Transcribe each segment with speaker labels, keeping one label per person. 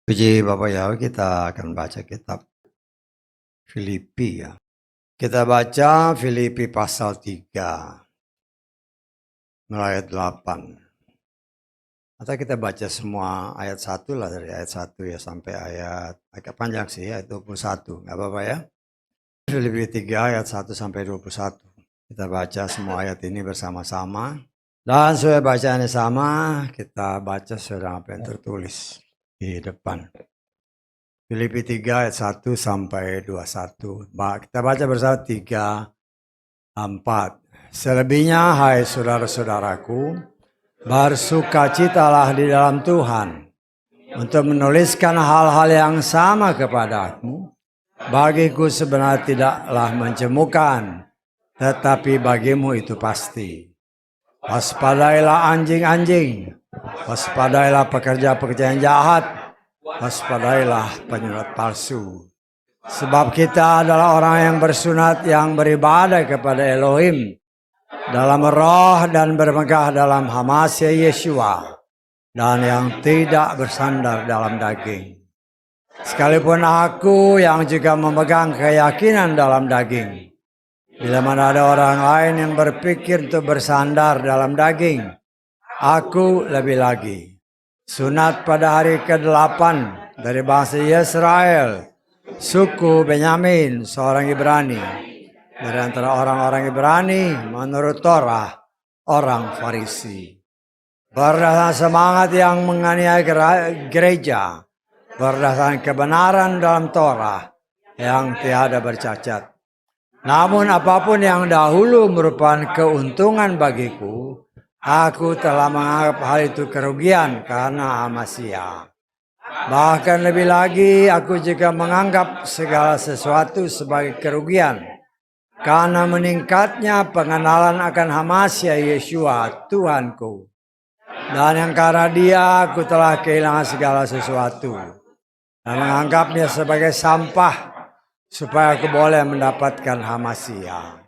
Speaker 1: Puji Bapak Yahweh, kita akan baca kitab Filipi ya. Kita baca Filipi pasal 3, mulai ayat 8. Atau kita baca semua ayat 1 lah, dari ayat 1 ya sampai ayat agak panjang sih, ayat 21. Nggak apa-apa ya. Filipi 3 ayat 1 sampai 21. Kita baca semua ayat ini bersama-sama. Dan supaya bacaannya sama, kita baca sesuai apa yang tertulis di depan. Filipi 3 ayat 1 sampai 21. Kita baca bersama 3, 4. Selebihnya, hai saudara-saudaraku, bersukacitalah di dalam Tuhan. Untuk menuliskan hal-hal yang sama kepadamu, bagiku sebenarnya tidaklah mencemukan, tetapi bagimu itu pasti. Waspadailah anjing-anjing, waspadailah pekerja-pekerja yang jahat, waspadailah penyurat palsu. Sebab kita adalah orang yang bersunat, yang beribadah kepada Elohim dalam roh dan bermegah dalam Hamasya Yeshua, dan yang tidak bersandar dalam daging. Sekalipun aku yang juga memegang keyakinan dalam daging, bila mana ada orang lain yang berpikir untuk bersandar dalam daging, aku lebih lagi. Sunat pada hari ke-8 dari bangsa Israel, suku Benyamin, seorang Ibrani. Dari antara orang-orang Ibrani, menurut Torah, orang Farisi. Berdasarkan semangat yang menganiaya gereja, berdasarkan kebenaran dalam Torah yang tiada bercacat. Namun apapun yang dahulu merupakan keuntungan bagiku, aku telah menganggap hal itu kerugian karena Hamasya. Bahkan lebih lagi, aku juga menganggap segala sesuatu sebagai kerugian, karena meningkatnya pengenalan akan Hamasya Yeshua, Tuhanku. Dan yang karena dia, aku telah kehilangan segala sesuatu, dan menganggapnya sebagai sampah, supaya aku boleh mendapatkan Hamasya.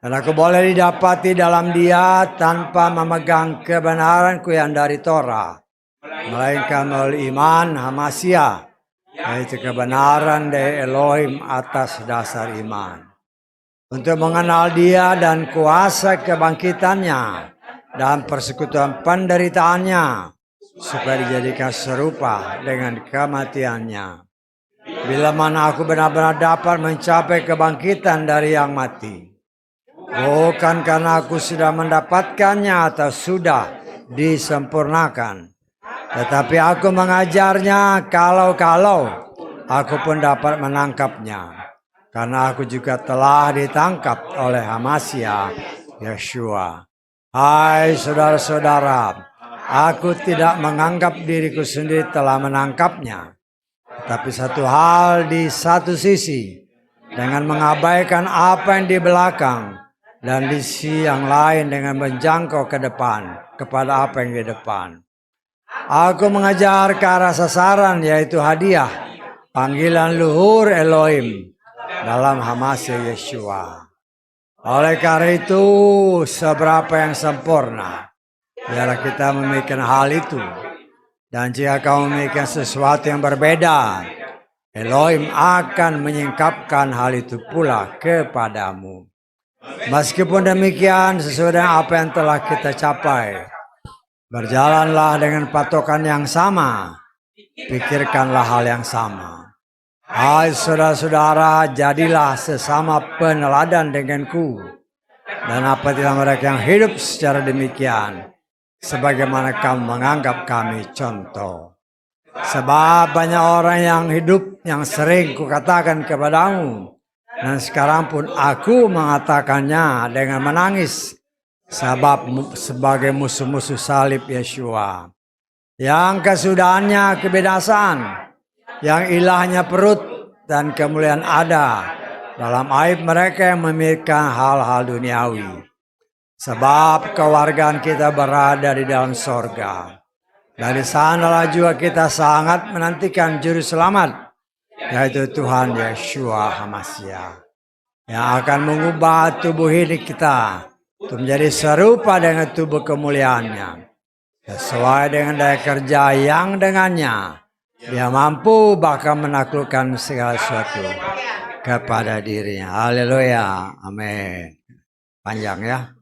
Speaker 1: Dan aku boleh didapati dalam dia tanpa memegang kebenaranku yang dari Torah, melainkan melalui iman Hamasya, yaitu kebenaran dari Elohim atas dasar iman. Untuk mengenal dia dan kuasa kebangkitannya dan persekutuan penderitaannya, supaya dijadikan serupa dengan kematiannya. Bila mana aku benar-benar dapat mencapai kebangkitan dari yang mati, bukan karena aku sudah mendapatkannya atau sudah disempurnakan, tetapi aku mengajarnya kalau aku pun dapat menangkapnya, karena aku juga telah ditangkap oleh Hamasya Yeshua. Hai saudara-saudara, aku tidak menganggap diriku sendiri telah menangkapnya. Tapi satu hal di satu sisi, dengan mengabaikan apa yang di belakang, dan di sisi yang lain dengan menjangkau ke depan, kepada apa yang di depan. Aku mengejar ke arah sasaran, yaitu hadiah, panggilan luhur Elohim dalam Hamasya Yeshua. Oleh karena itu, seberapa yang sempurna, biarlah kita memikirkan hal itu. Dan jika kamu memikirkan sesuatu yang berbeda, Elohim akan menyingkapkan hal itu pula kepadamu. Meskipun demikian, sesuai dengan apa yang telah kita capai, berjalanlah dengan patokan yang sama, pikirkanlah hal yang sama. Hai saudara-saudara, jadilah sesama peneladan denganku, dan apabila mereka yang hidup secara demikian, sebagaimana kamu menganggap kami contoh. Sebab banyak orang yang hidup yang sering kukatakan kepadamu, dan sekarang pun aku mengatakannya dengan menangis, sebab sebagai musuh-musuh salib Yeshua, yang kesudahannya kebinasaan, yang ilahnya perut dan kemuliaan ada dalam aib mereka yang memikirkan hal-hal duniawi. Sebab kewargaan kita berada di dalam sorga. Dari sanalah juga kita sangat menantikan juru selamat, yaitu Tuhan Yeshua Hamasya, yang akan mengubah tubuh ini kita untuk menjadi serupa dengan tubuh kemuliaannya, sesuai dengan daya kerja yang dengannya dia mampu bahkan menaklukkan segala sesuatu kepada dirinya. Haleluya, amin. Panjang ya,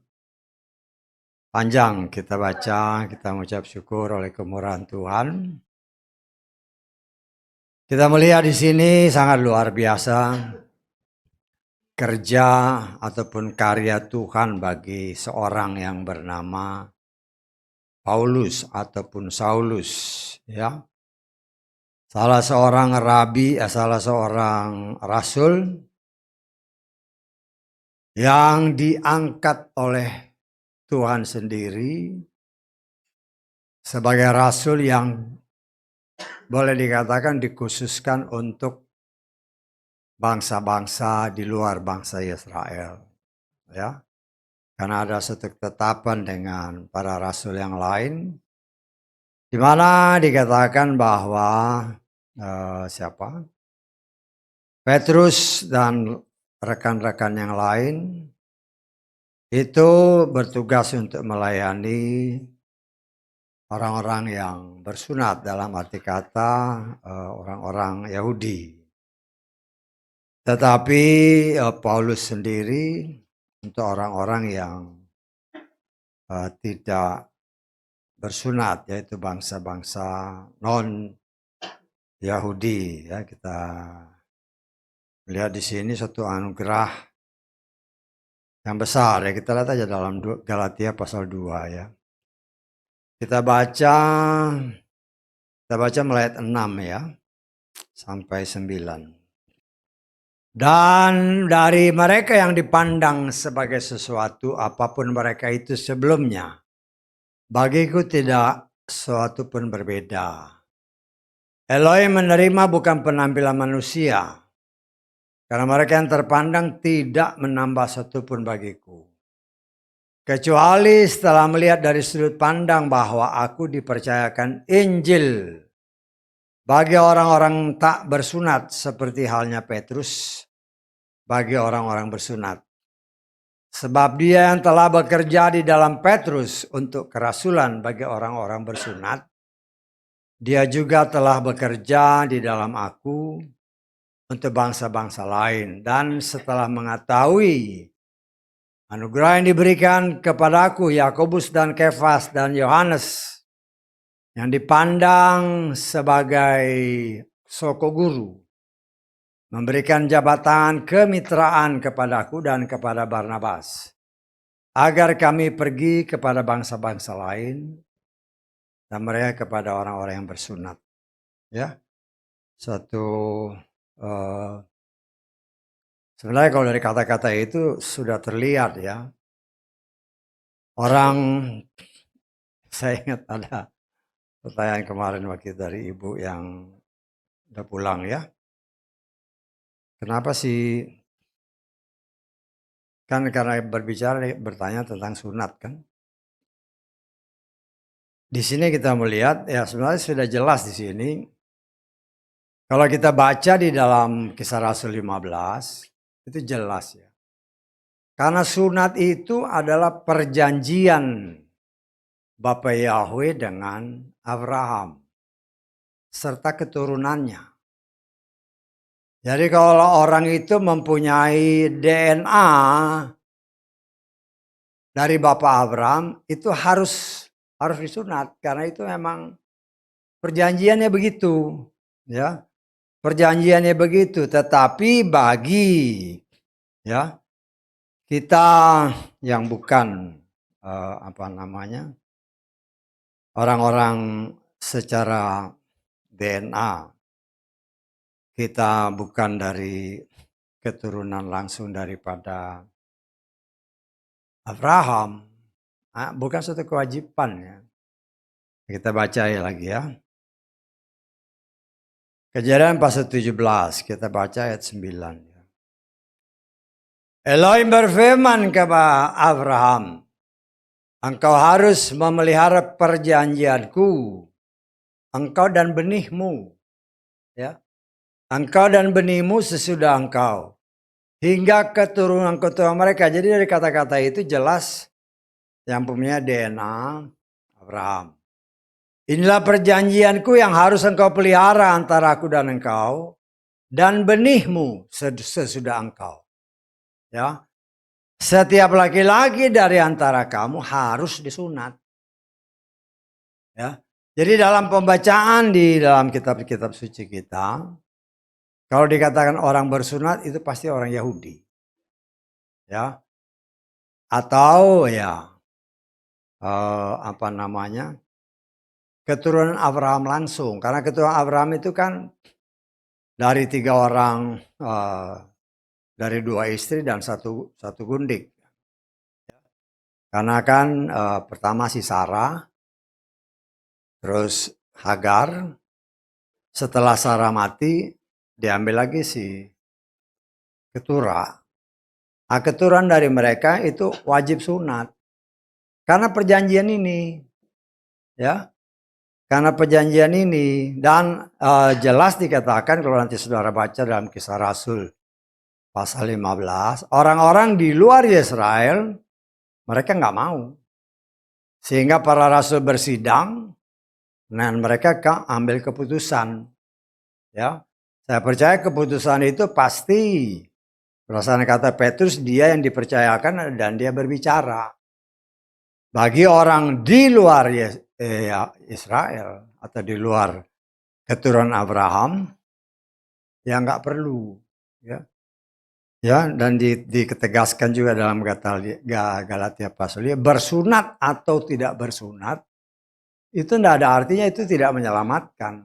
Speaker 1: panjang kita baca, kita mengucap syukur oleh kemurahan Tuhan. Kita melihat di sini sangat luar biasa kerja ataupun karya Tuhan bagi seorang yang bernama Paulus ataupun Saulus, ya. Salah seorang rabi, salah seorang rasul yang diangkat oleh Tuhan sendiri sebagai rasul yang boleh dikatakan dikhususkan untuk bangsa-bangsa di luar bangsa Israel, ya. Karena ada satu ketetapan dengan para rasul yang lain, di mana dikatakan bahwa Petrus dan rekan-rekan yang lain itu bertugas untuk melayani orang-orang yang bersunat, dalam arti kata orang-orang Yahudi. Tetapi Paulus sendiri untuk orang-orang yang tidak bersunat, yaitu bangsa-bangsa non-Yahudi, ya. Kita melihat di sini suatu anugerah yang besar, ya. Kita lihat aja dalam Galatia pasal 2, ya. Kita baca mulai ayat 6, ya, sampai 9. Dan dari mereka yang dipandang sebagai sesuatu, apapun mereka itu sebelumnya, bagiku tidak sesuatu pun berbeda. Eloi menerima bukan penampilan manusia, karena mereka yang terpandang tidak menambah satu pun bagiku. Kecuali setelah melihat dari sudut pandang bahwa aku dipercayakan Injil bagi orang-orang tak bersunat, seperti halnya Petrus bagi orang-orang bersunat. Sebab dia yang telah bekerja di dalam Petrus untuk kerasulan bagi orang-orang bersunat, dia juga telah bekerja di dalam aku untuk bangsa-bangsa lain. Dan setelah mengetahui anugerah yang diberikan kepadaku, Yakobus dan Kefas dan Yohanes, yang dipandang sebagai soko guru, memberikan jabatan kemitraan kepadaku dan kepada Barnabas, agar kami pergi kepada bangsa-bangsa lain dan mereka kepada orang-orang yang bersunat. Ya, sebenarnya kalau dari kata-kata itu sudah terlihat, ya. Saya ingat ada pertanyaan kemarin waktu dari ibu yang udah pulang, ya. Kenapa sih? Kan karena bertanya tentang sunat, kan. Di sini kita melihat, ya, sebenarnya sudah jelas di sini. Kalau kita baca di dalam Kisah Rasul 15, itu jelas, ya. Karena sunat itu adalah perjanjian Bapa Yahweh dengan Abraham serta keturunannya. Jadi kalau orang itu mempunyai DNA dari Bapak Abraham, itu harus disunat, karena itu memang perjanjiannya begitu, ya. Perjanjiannya begitu. Tetapi bagi, ya, kita yang bukan orang-orang secara DNA, kita bukan dari keturunan langsung daripada Abraham, bukan suatu kewajiban, ya. Kita baca lagi, ya. Kejadian pasal 17, kita baca ayat 9. Ya. Elohim berfirman kepada Abraham, engkau harus memelihara perjanjianku, engkau dan benihmu, ya. Engkau dan benihmu sesudah engkau, hingga keturunan mereka. Jadi dari kata-kata itu jelas yang punya DNA Abraham. Inilah perjanjianku yang harus engkau pelihara antara aku dan engkau dan benihmu sesudah engkau. Ya, setiap laki-laki dari antara kamu harus disunat. Ya, jadi dalam pembacaan di dalam kitab-kitab suci kita, kalau dikatakan orang bersunat itu pasti orang Yahudi. Ya, atau ya apa namanya, keturunan Abraham langsung, karena keturunan Abraham itu kan dari 3 orang, dari 2 istri dan satu gundik. Karena kan pertama si Sarah, terus Hagar, setelah Sarah mati diambil lagi si Ketura. Nah, keturunan dari mereka itu wajib sunat karena perjanjian ini, ya. Karena perjanjian ini dan jelas dikatakan kalau nanti saudara baca dalam Kisah Rasul pasal 15, orang-orang di luar Israel mereka nggak mau. Sehingga para rasul bersidang dan mereka ambil keputusan. Ya, saya percaya keputusan itu pasti berdasarkan kata Petrus, dia yang dipercayakan dan dia berbicara. Bagi orang di luar Israel atau di luar keturunan Abraham, ya nggak perlu. Ya, dan diketegaskan juga dalam Galatia pasal 5, bersunat atau tidak bersunat itu tidak ada artinya, itu tidak menyelamatkan.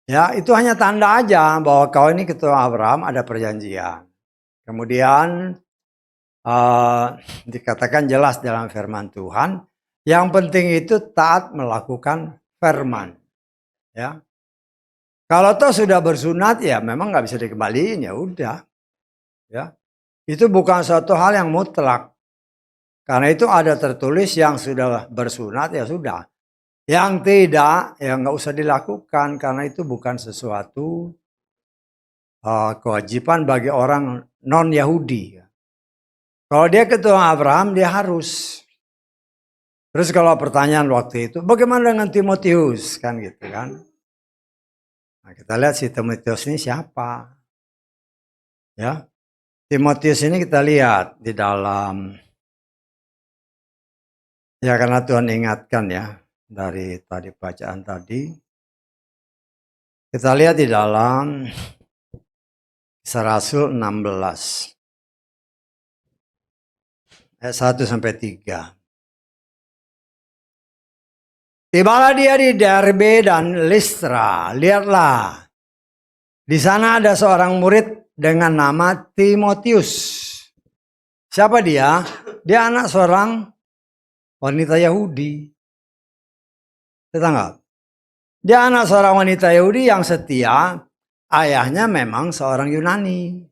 Speaker 1: Ya, itu hanya tanda aja bahwa kau ini keturunan Abraham, ada perjanjian. Kemudian dikatakan jelas dalam firman Tuhan, yang penting itu taat melakukan firman. Ya, kalau toh sudah bersunat ya memang nggak bisa dikembaliin, ya udah. Ya, itu bukan suatu hal yang mutlak. Karena itu ada tertulis yang sudah bersunat ya sudah. Yang tidak ya nggak usah dilakukan karena itu bukan sesuatu kewajiban bagi orang non Yahudi. Kalau dia keturunan Abraham dia harus. Terus kalau pertanyaan waktu itu, bagaimana dengan Timotius kan gitu kan? Nah, kita lihat si Timotius ini siapa? Ya, Timotius ini kita lihat di dalam, ya karena Tuhan ingatkan ya dari tadi bacaan tadi, kita lihat di dalam Kisah Rasul 16 ayat 1-3. Tibalah dia di Derbe dan Listra. Lihatlah, di sana ada seorang murid dengan nama Timotius. Siapa dia? Dia anak seorang wanita Yahudi. Tetangga. Dia anak seorang wanita Yahudi yang setia. Ayahnya memang seorang Yunani.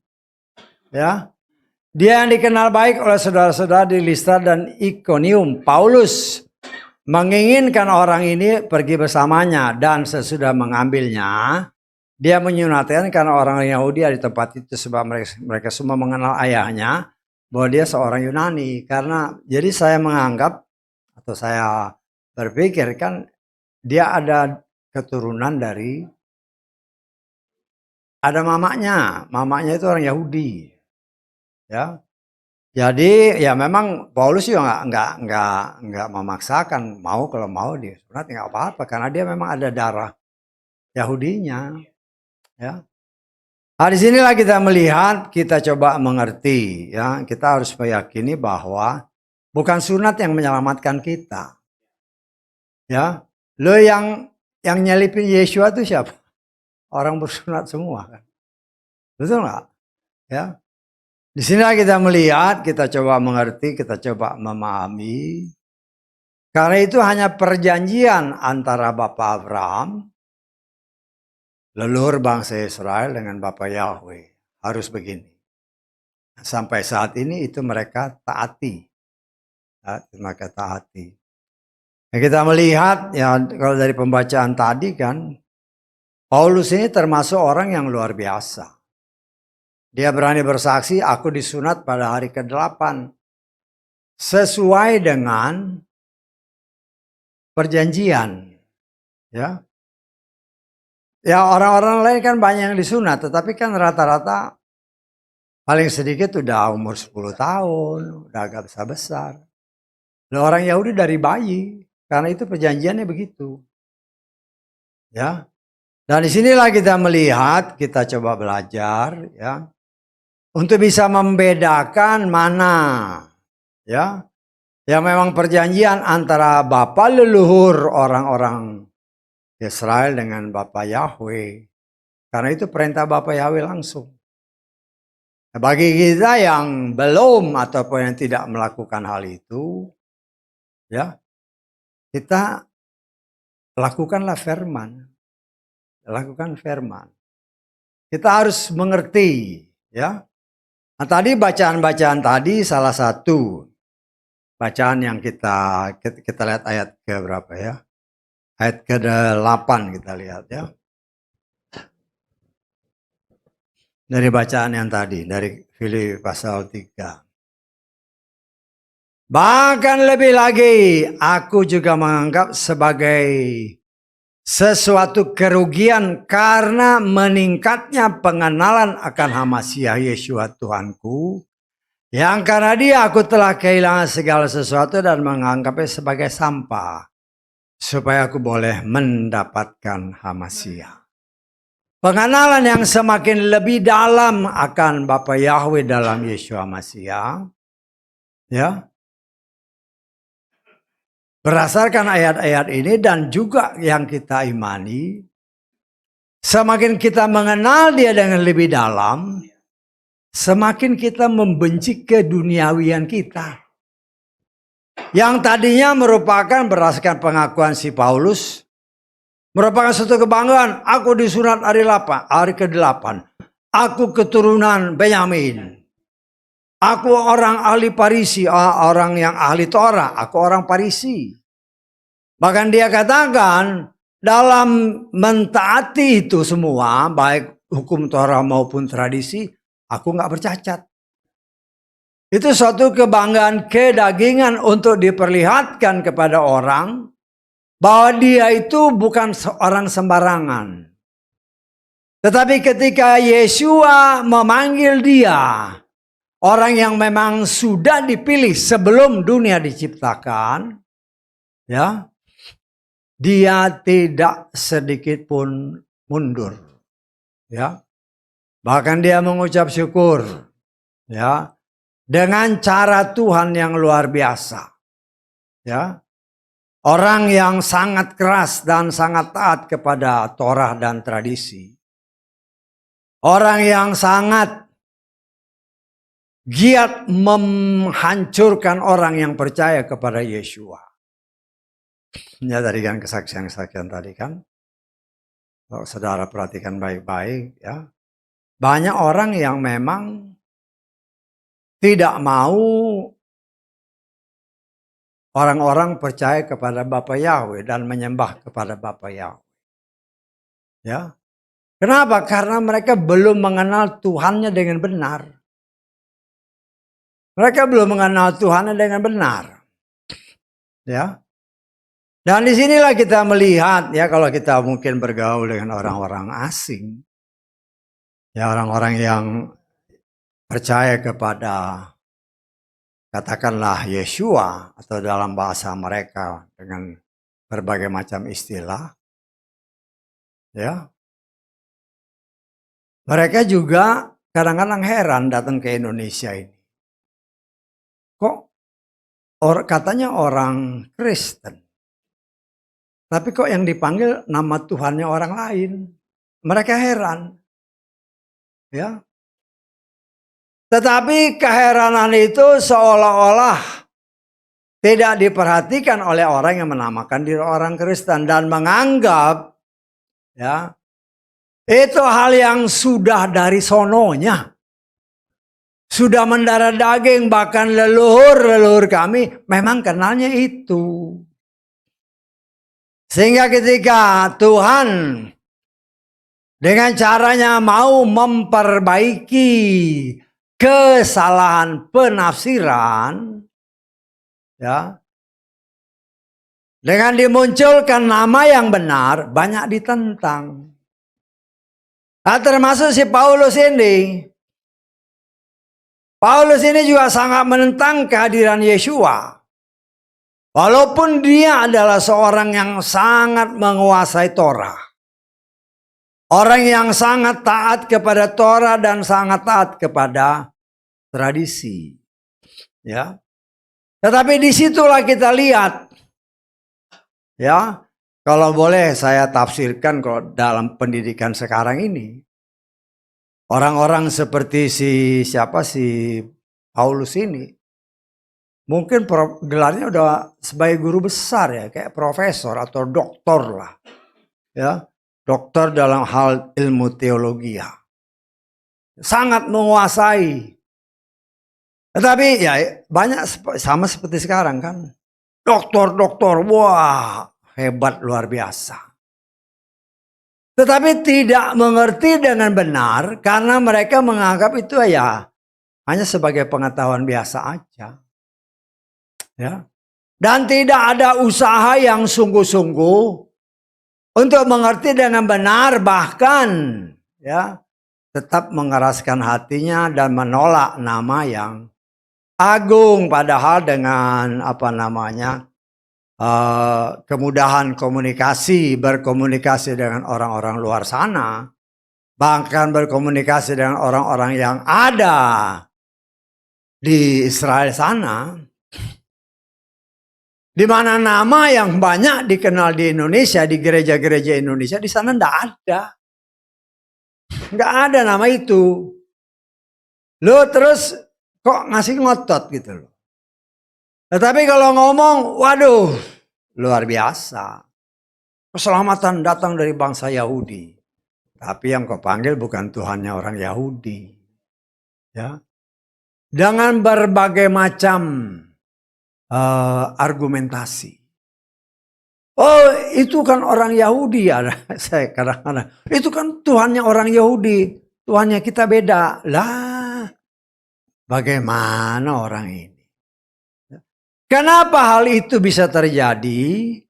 Speaker 1: Ya. Dia yang dikenal baik oleh saudara-saudara di Listra dan Ikonium. Paulus menginginkan orang ini pergi bersamanya dan sesudah mengambilnya, dia menyunatkan karena orang Yahudi di tempat itu sebab mereka semua mengenal ayahnya bahwa dia seorang Yunani. Karena jadi saya menganggap atau saya berpikir kan dia ada keturunan dari, ada mamanya itu orang Yahudi, ya. Jadi ya memang Paulus juga nggak memaksakan, mau kalau mau disunat nggak apa-apa karena dia memang ada darah Yahudinya, ya. Nah, disinilah kita melihat, kita coba mengerti, ya. Kita harus meyakini bahwa bukan sunat yang menyelamatkan kita, ya. Lo yang nyelipin Yesua itu siapa? Orang bersunat semua kan. Betul nggak? Ya. Di sini kita melihat, kita coba mengerti, kita coba memahami. Karena itu hanya perjanjian antara Bapak Abraham, leluhur bangsa Israel dengan Bapak Yahweh. Harus begini. Sampai saat ini itu mereka taati. Ya, mereka taati. Nah, kita melihat ya kalau dari pembacaan tadi kan, Paulus ini termasuk orang yang luar biasa. Dia berani bersaksi, aku disunat pada hari ke-8. sesuai dengan perjanjian. Ya, ya orang-orang lain kan banyak yang disunat, tetapi kan rata-rata paling sedikit udah umur 10 tahun, udah agak besar-besar. Nah, orang Yahudi dari bayi, karena itu perjanjiannya begitu. Ya. Dan disinilah kita melihat, kita coba belajar ya, untuk bisa membedakan mana ya, yang memang perjanjian antara bapa leluhur orang-orang Israel dengan Bapa Yahweh. Karena itu perintah Bapa Yahweh langsung. Nah, bagi kita yang belum ataupun yang tidak melakukan hal itu, ya, kita lakukanlah firman. Lakukan firman. Kita harus mengerti, ya. Nah, tadi bacaan-bacaan tadi salah satu bacaan yang kita lihat ayat ke berapa ya? Ayat ke-8 kita lihat ya. Dari bacaan yang tadi, dari Filipi pasal 3. Bahkan lebih lagi, aku juga menganggap sebagai sesuatu kerugian karena meningkatnya pengenalan akan Hamasyah Yeshua Tuhanku, yang karena dia aku telah kehilangan segala sesuatu dan menganggapnya sebagai sampah, supaya aku boleh mendapatkan Hamasyah. Pengenalan yang semakin lebih dalam akan Bapa Yahweh dalam Yeshua Hamasyah, ya, berdasarkan ayat-ayat ini dan juga yang kita imani, semakin kita mengenal dia dengan lebih dalam, semakin kita membenci keduniawian kita. Yang tadinya merupakan berdasarkan pengakuan si Paulus, merupakan suatu kebanggaan. Aku disunat hari ke-8. Aku keturunan Benyamin. Aku orang ahli Farisi, orang yang ahli Torah, aku orang Farisi. Bahkan dia katakan dalam mentaati itu semua, baik hukum Torah maupun tradisi, aku nggak bercacat. Itu suatu kebanggaan kedagingan untuk diperlihatkan kepada orang bahwa dia itu bukan seorang sembarangan. Tetapi ketika Yeshua memanggil dia, orang yang memang sudah dipilih sebelum dunia diciptakan, ya, dia tidak sedikit pun mundur, ya. Bahkan dia mengucap syukur, ya, dengan cara Tuhan yang luar biasa, ya. Orang yang sangat keras dan sangat taat kepada Torah dan tradisi, orang yang sangat giat menghancurkan orang yang percaya kepada Yeshua. Ya, tadi kan kesaksian-kesaksian tadi kan, kalau saudara perhatikan baik-baik ya, banyak orang yang memang tidak mau orang-orang percaya kepada Bapa Yahweh dan menyembah kepada Bapa Yahweh. Ya. Kenapa? Karena mereka belum mengenal Tuhannya dengan benar. Mereka belum mengenal Tuhannya dengan benar. Ya. Dan disinilah kita melihat ya, kalau kita mungkin bergaul dengan orang-orang asing, ya, orang-orang yang percaya kepada katakanlah Yeshua atau dalam bahasa mereka dengan berbagai macam istilah, ya. Mereka juga kadang-kadang heran datang ke Indonesia ini. Kok katanya orang Kristen, tapi kok yang dipanggil nama Tuhannya orang lain? Mereka heran. Ya. Tetapi keheranan itu seolah-olah tidak diperhatikan oleh orang yang menamakan diri orang Kristen dan menganggap, ya, itu hal yang sudah dari sononya. Sudah mendarah daging, bahkan leluhur kami memang kenalnya itu. Sehingga ketika Tuhan dengan caranya mau memperbaiki kesalahan penafsiran, Ya. Dengan dimunculkan nama yang benar, banyak ditentang. Nah, termasuk si Paulus ini. Paulus ini juga sangat menentang kehadiran Yeshua. Walaupun dia adalah seorang yang sangat menguasai Torah. Orang yang sangat taat kepada Torah dan sangat taat kepada tradisi. Ya. Tetapi disitulah kita lihat. Ya, kalau boleh saya tafsirkan kalau dalam pendidikan sekarang ini. Orang-orang seperti si Paulus ini. Mungkin gelarnya udah sebagai guru besar ya, kayak profesor atau doktor lah. Ya, doktor dalam hal ilmu teologi ya. Sangat menguasai. Tetapi ya banyak sama seperti sekarang kan. Doktor, wah hebat luar biasa. Tetapi tidak mengerti dengan benar karena mereka menganggap itu ya hanya sebagai pengetahuan biasa aja. Ya. Dan tidak ada usaha yang sungguh-sungguh untuk mengerti dengan benar, bahkan ya tetap mengeraskan hatinya dan menolak nama yang agung, padahal dengan kemudahan berkomunikasi dengan orang-orang luar sana, bahkan berkomunikasi dengan orang-orang yang ada di Israel sana, di mana nama yang banyak dikenal di Indonesia, di gereja-gereja Indonesia, di sana nggak ada nama itu. Lo terus kok ngasih ngotot gitu loh. Tetapi kalau ngomong, waduh, luar biasa. Keselamatan datang dari bangsa Yahudi. Tapi yang kau panggil bukan Tuhannya orang Yahudi. Ya. Dengan berbagai macam argumentasi. Oh, itu kan orang Yahudi ya. Saya kadang-kadang, itu kan Tuhannya orang Yahudi. Tuhannya kita beda. Lah, bagaimana orang ini? Kenapa hal itu bisa terjadi?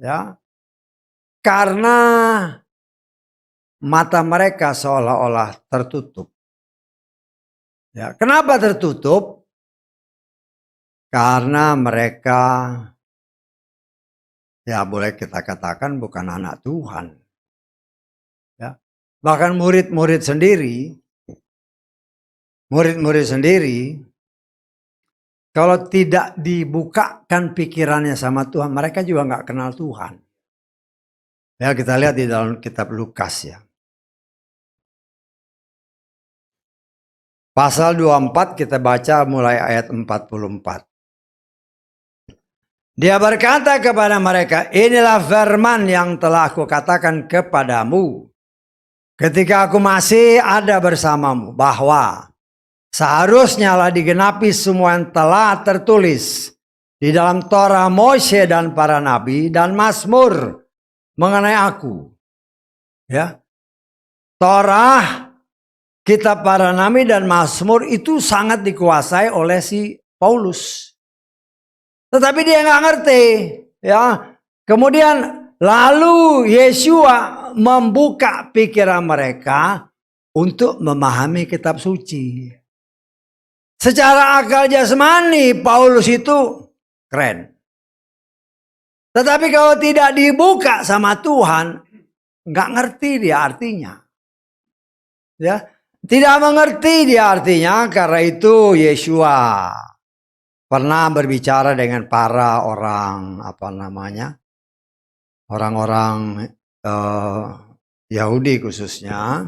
Speaker 1: Ya, karena mata mereka seolah-olah tertutup. Ya, kenapa tertutup? Karena mereka, ya boleh kita katakan bukan anak Tuhan. Ya, bahkan murid-murid sendiri, kalau tidak dibukakan pikirannya sama Tuhan, mereka juga nggak kenal Tuhan. Ya, kita lihat di dalam kitab Lukas ya. Pasal 24 kita baca mulai ayat 44. Dia berkata kepada mereka, inilah firman yang telah aku katakan kepadamu ketika aku masih ada bersamamu, bahwa seharusnya lah digenapi semua yang telah tertulis di dalam Torah Moshe dan para nabi dan Mazmur mengenai aku. Ya. Torah, kitab para nabi dan Mazmur itu sangat dikuasai oleh si Paulus. Tetapi dia nggak ngerti, ya. Kemudian lalu Yeshua membuka pikiran mereka untuk memahami kitab suci. Secara akal jasmani Paulus itu keren. Tetapi kalau tidak dibuka sama Tuhan, nggak ngerti dia artinya. Ya, tidak mengerti dia artinya, karena itu Yeshua pernah berbicara dengan para orang orang-orang Yahudi khususnya.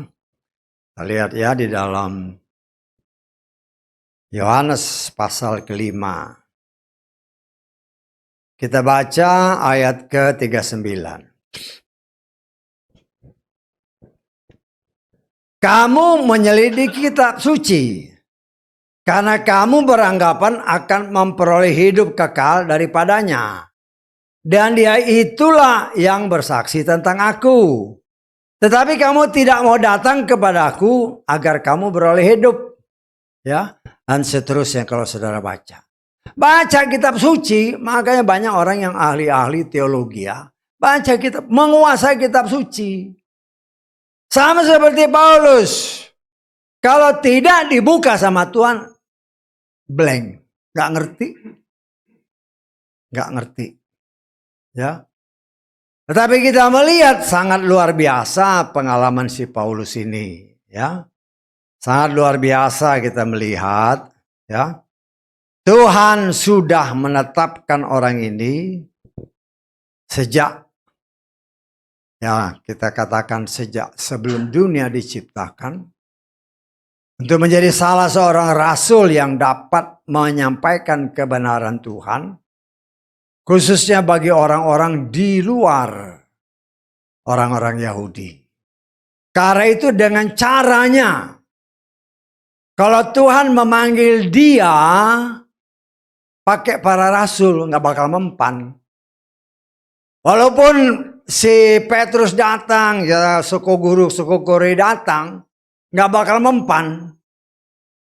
Speaker 1: Kita lihat ya di dalam Yohanes pasal ke-5. Kita baca ayat ke-39. Kamu menyelidiki kitab suci karena kamu beranggapan akan memperoleh hidup kekal daripadanya. Dan dia itulah yang bersaksi tentang aku. Tetapi kamu tidak mau datang kepadaku agar kamu beroleh hidup. Ya, dan seterusnya kalau saudara baca. Baca kitab suci, makanya banyak orang yang ahli-ahli teologi ya. Baca kitab, menguasai kitab suci. Sama seperti Paulus. Kalau tidak dibuka sama Tuhan, blank. Gak ngerti. Gak ngerti. Ya. Tetapi kita melihat sangat luar biasa pengalaman si Paulus ini. Ya. Sangat luar biasa kita melihat. Ya. Tuhan sudah menetapkan orang ini sejak, ya kita katakan sejak sebelum dunia diciptakan, untuk menjadi salah seorang rasul yang dapat menyampaikan kebenaran Tuhan, khususnya bagi orang-orang di luar orang-orang Yahudi. Karena itu dengan caranya, kalau Tuhan memanggil dia pakai para rasul, nggak bakal mempan. Walaupun si Petrus datang, ya suku guru, suku Kore datang, nggak bakal mempan.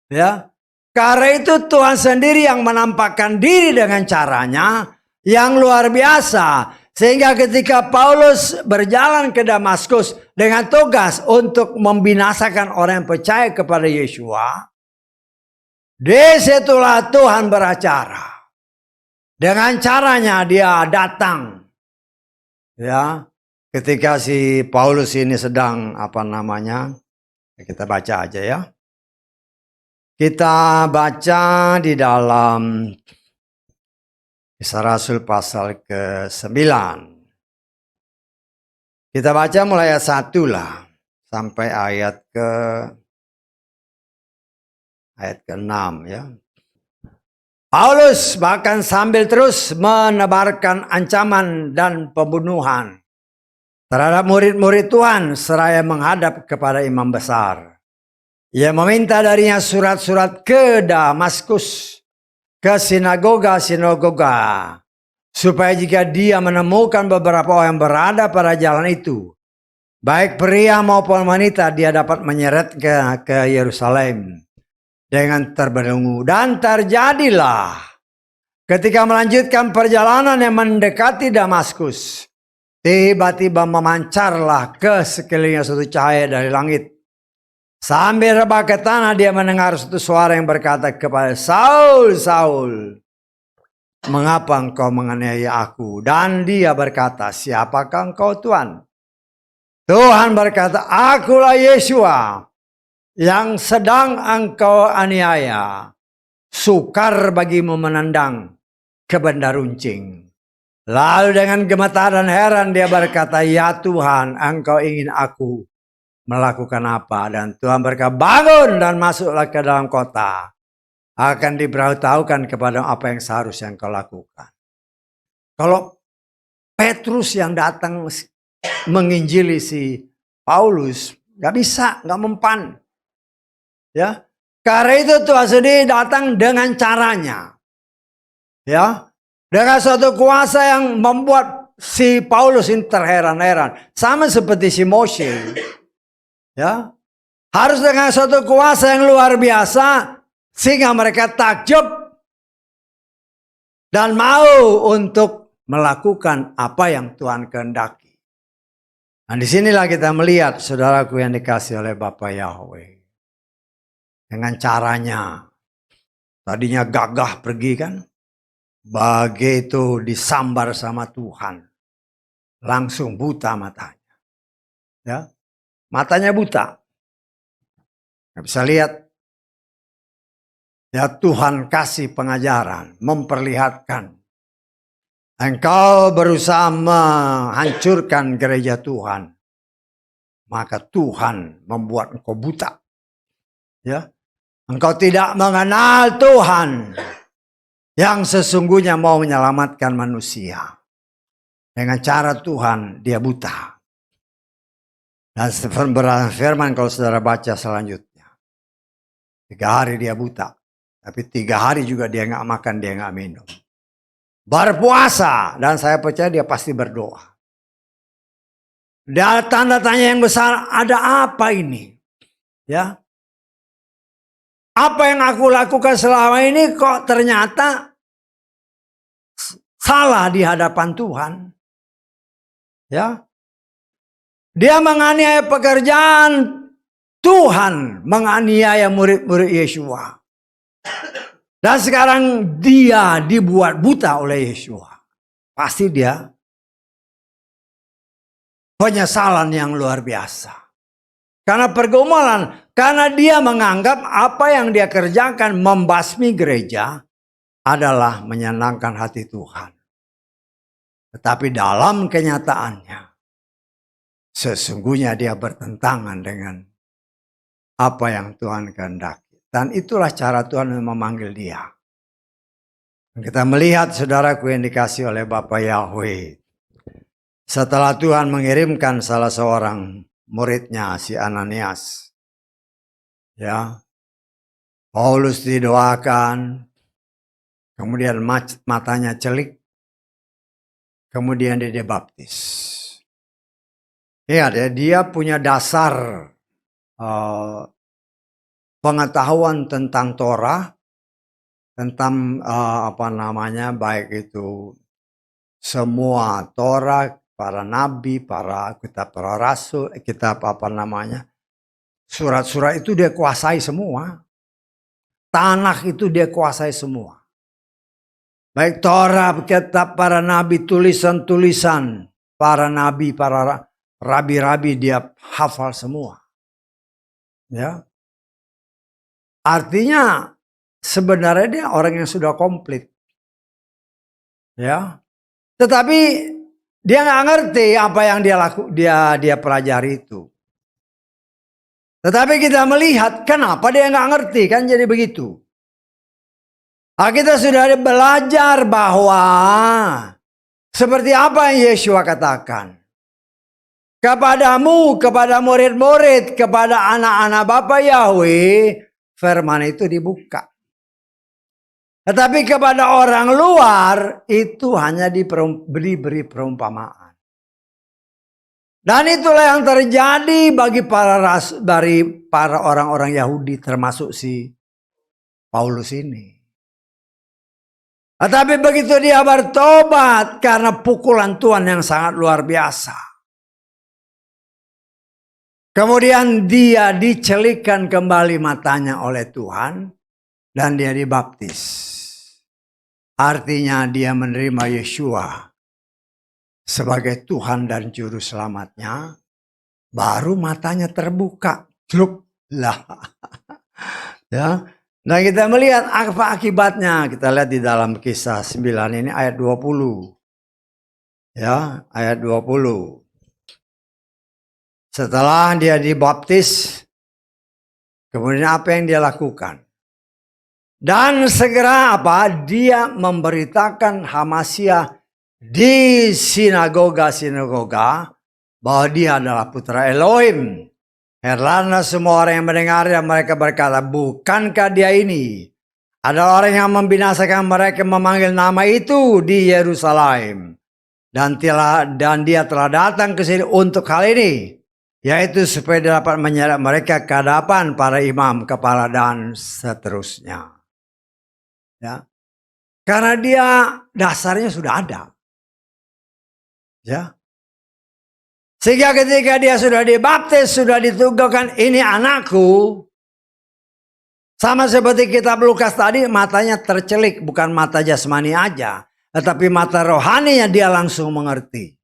Speaker 1: Ya, karena itu Tuhan sendiri yang menampakkan diri dengan caranya yang luar biasa. Sehingga ketika Paulus berjalan ke Damaskus dengan tugas untuk membinasakan orang yang percaya kepada Yeshua, disitulah Tuhan beracara. Dengan caranya dia datang. Ya, ketika si Paulus ini sedang kita baca aja ya. Kita baca di dalam Kisah Rasul pasal ke-9. Kita baca mulai ayat 1 lah sampai ayat ke-6 ya. Paulus bahkan sambil terus menebarkan ancaman dan pembunuhan terhadap murid-murid Tuhan seraya menghadap kepada imam besar. Ia meminta darinya surat-surat ke Damaskus, ke sinagoga-sinagoga, supaya jika dia menemukan beberapa orang yang berada pada jalan itu, baik pria maupun wanita, dia dapat menyeret ke Yerusalem dengan terbelenggu. Dan terjadilah ketika melanjutkan perjalanan yang mendekati Damaskus, tiba-tiba memancarlah ke sekelilingnya suatu cahaya dari langit. Sambil rebah ke tanah, dia mendengar suatu suara yang berkata kepada Saul, Saul, mengapa engkau menganiaya aku? Dan dia berkata, siapakah engkau Tuhan? Tuhan berkata, akulah Yeshua yang sedang engkau aniaya. Sukar bagimu menendang ke benda runcing. Lalu dengan gemetar dan heran dia berkata, ya Tuhan, engkau ingin aku melakukan apa? Dan Tuhan berkata, bangun dan masuklah ke dalam kota. Akan diberitahukan kepada apa yang seharusnya engkau lakukan. Kalau Petrus yang datang menginjili si Paulus, gak bisa, gak mempan. Ya, karena itu Tuhan sendiri datang dengan caranya. Ya, dengan suatu kuasa yang membuat si Paulus ini terheran-heran. Sama seperti si Moshe. Ya, harus dengan suatu kuasa yang luar biasa sehingga mereka takjub dan mau untuk melakukan apa yang Tuhan kehendaki. Nah, disinilah kita melihat saudaraku yang dikasih oleh Bapa Yahweh. Dengan caranya, tadinya gagah pergi kan, begitu disambar sama Tuhan, langsung buta matanya. Ya, matanya buta, nggak bisa lihat. Ya, Tuhan kasih pengajaran, memperlihatkan. Engkau berusaha menghancurkan gereja Tuhan, maka Tuhan membuat engkau buta. Ya, engkau tidak mengenal Tuhan yang sesungguhnya mau menyelamatkan manusia. Dengan cara Tuhan dia buta. Dan firman kalau saudara baca selanjutnya. 3 hari dia buta. Tapi 3 hari juga dia nggak makan, dia nggak minum. Berpuasa. Dan saya percaya dia pasti berdoa. Dan tanda tanya yang besar, ada apa ini? Ya. Apa yang aku lakukan selama ini kok ternyata salah di hadapan Tuhan. Ya. Dia menganiaya pekerjaan, Tuhan menganiaya murid-murid Yeshua. Dan sekarang dia dibuat buta oleh Yeshua. Pasti dia penyesalan yang luar biasa. Karena pergumulan, karena dia menganggap apa yang dia kerjakan membasmi gereja adalah menyenangkan hati Tuhan. Tetapi dalam kenyataannya, sesungguhnya dia bertentangan dengan apa yang Tuhan kehendaki. Dan itulah cara Tuhan memanggil dia. Kita melihat saudaraku yang dikasih oleh Bapak Yahweh. Setelah Tuhan mengirimkan salah seorang muridnya, si Ananias. Ya, Paulus didoakan. Kemudian matanya celik. Kemudian dia dibaptis. Ya, dia punya dasar pengetahuan tentang Torah, tentang baik itu semua Torah, para nabi, para kitab para rasul, kitab surat-surat itu dia kuasai semua. Tanakh itu dia kuasai semua. Baik Torah, kitab para nabi, tulisan-tulisan para nabi, para rabi-rabi dia hafal semua. Ya. Artinya sebenarnya dia orang yang sudah komplit. Ya. Tetapi dia nggak ngerti apa yang dia pelajari itu. Tetapi kita melihat kenapa dia nggak ngerti, kan jadi begitu. Kita sudah belajar bahwa seperti apa yang Yeshua katakan. Kepadamu, kepada murid-murid, kepada anak-anak Bapa Yahweh, firman itu dibuka. Tetapi kepada orang luar, itu hanya diberi perumpamaan. Dan itulah yang terjadi bagi para orang-orang Yahudi, termasuk si Paulus ini. Tetapi begitu dia bertobat karena pukulan Tuhan yang sangat luar biasa. Kemudian dia dicelikkan kembali matanya oleh Tuhan dan dia dibaptis. Artinya dia menerima Yeshua sebagai Tuhan dan Juru Selamatnya. Baru matanya terbuka. Club lah. Ya. Nah kita melihat apa akibatnya. Kita lihat di dalam Kisah 9 ini ayat 20. Ya, ayat 20. Setelah dia dibaptis, kemudian apa yang dia lakukan? Dan segera dia memberitakan Hamasya di sinagoga-sinagoga bahwa dia adalah putra Elohim. Herlana semua orang yang mendengar dan mereka berkata, bukankah dia ini adalah orang yang membinasakan mereka memanggil nama itu di Yerusalem. Dan dia telah datang ke sini untuk hal ini. Yaitu supaya dapat menyeret mereka ke hadapan para imam, kepala dan seterusnya. Ya. Karena dia dasarnya sudah ada. Ya. Sehingga ketika dia sudah dibaptis, sudah ditugaskan, ini anakku. Sama seperti kitab Lukas tadi, matanya tercelik, bukan mata jasmani aja. Tetapi mata rohaninya dia langsung mengerti.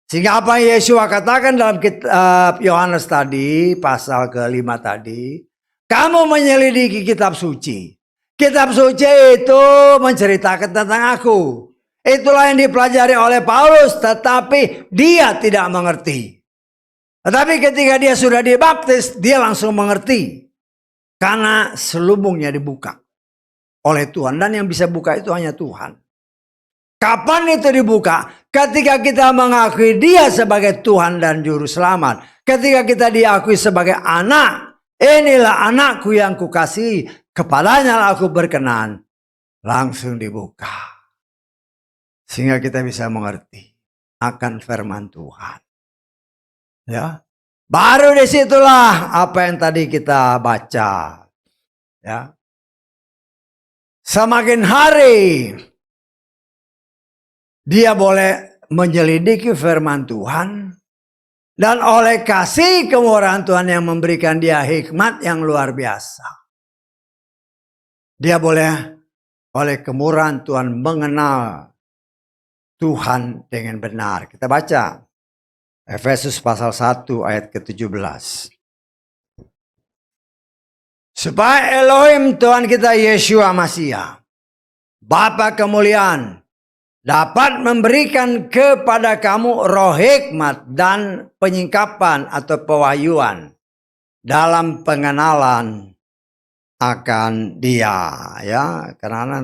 Speaker 1: Sehingga apa yang Yeshua katakan dalam kitab Yohanes tadi, pasal ke-5 tadi. Kamu menyelidiki kitab suci. Kitab suci itu menceritakan tentang aku. Itulah yang dipelajari oleh Paulus, tetapi dia tidak mengerti. Tetapi ketika dia sudah dibaptis, dia langsung mengerti. Karena selubungnya dibuka oleh Tuhan. Dan yang bisa buka itu hanya Tuhan. Kapan itu dibuka? Ketika kita mengakui dia sebagai Tuhan dan Juru Selamat. Ketika kita diakui sebagai anak. Inilah anakku yang kukasihi. Kepadanya aku berkenan. Langsung dibuka. Sehingga kita bisa mengerti akan firman Tuhan. Ya. Baru disitulah apa yang tadi kita baca. Ya. Semakin hari Dia boleh menyelidiki firman Tuhan. Dan oleh kasih kemurahan Tuhan yang memberikan dia hikmat yang luar biasa. Dia boleh oleh kemurahan Tuhan mengenal Tuhan dengan benar. Kita baca Efesus pasal 1 ayat ke-17. Supaya Elohim Tuhan kita Yeshua Mashiach, Bapa kemuliaan, dapat memberikan kepada kamu roh hikmat dan penyingkapan atau pewahyuan dalam pengenalan akan dia. Ya, karena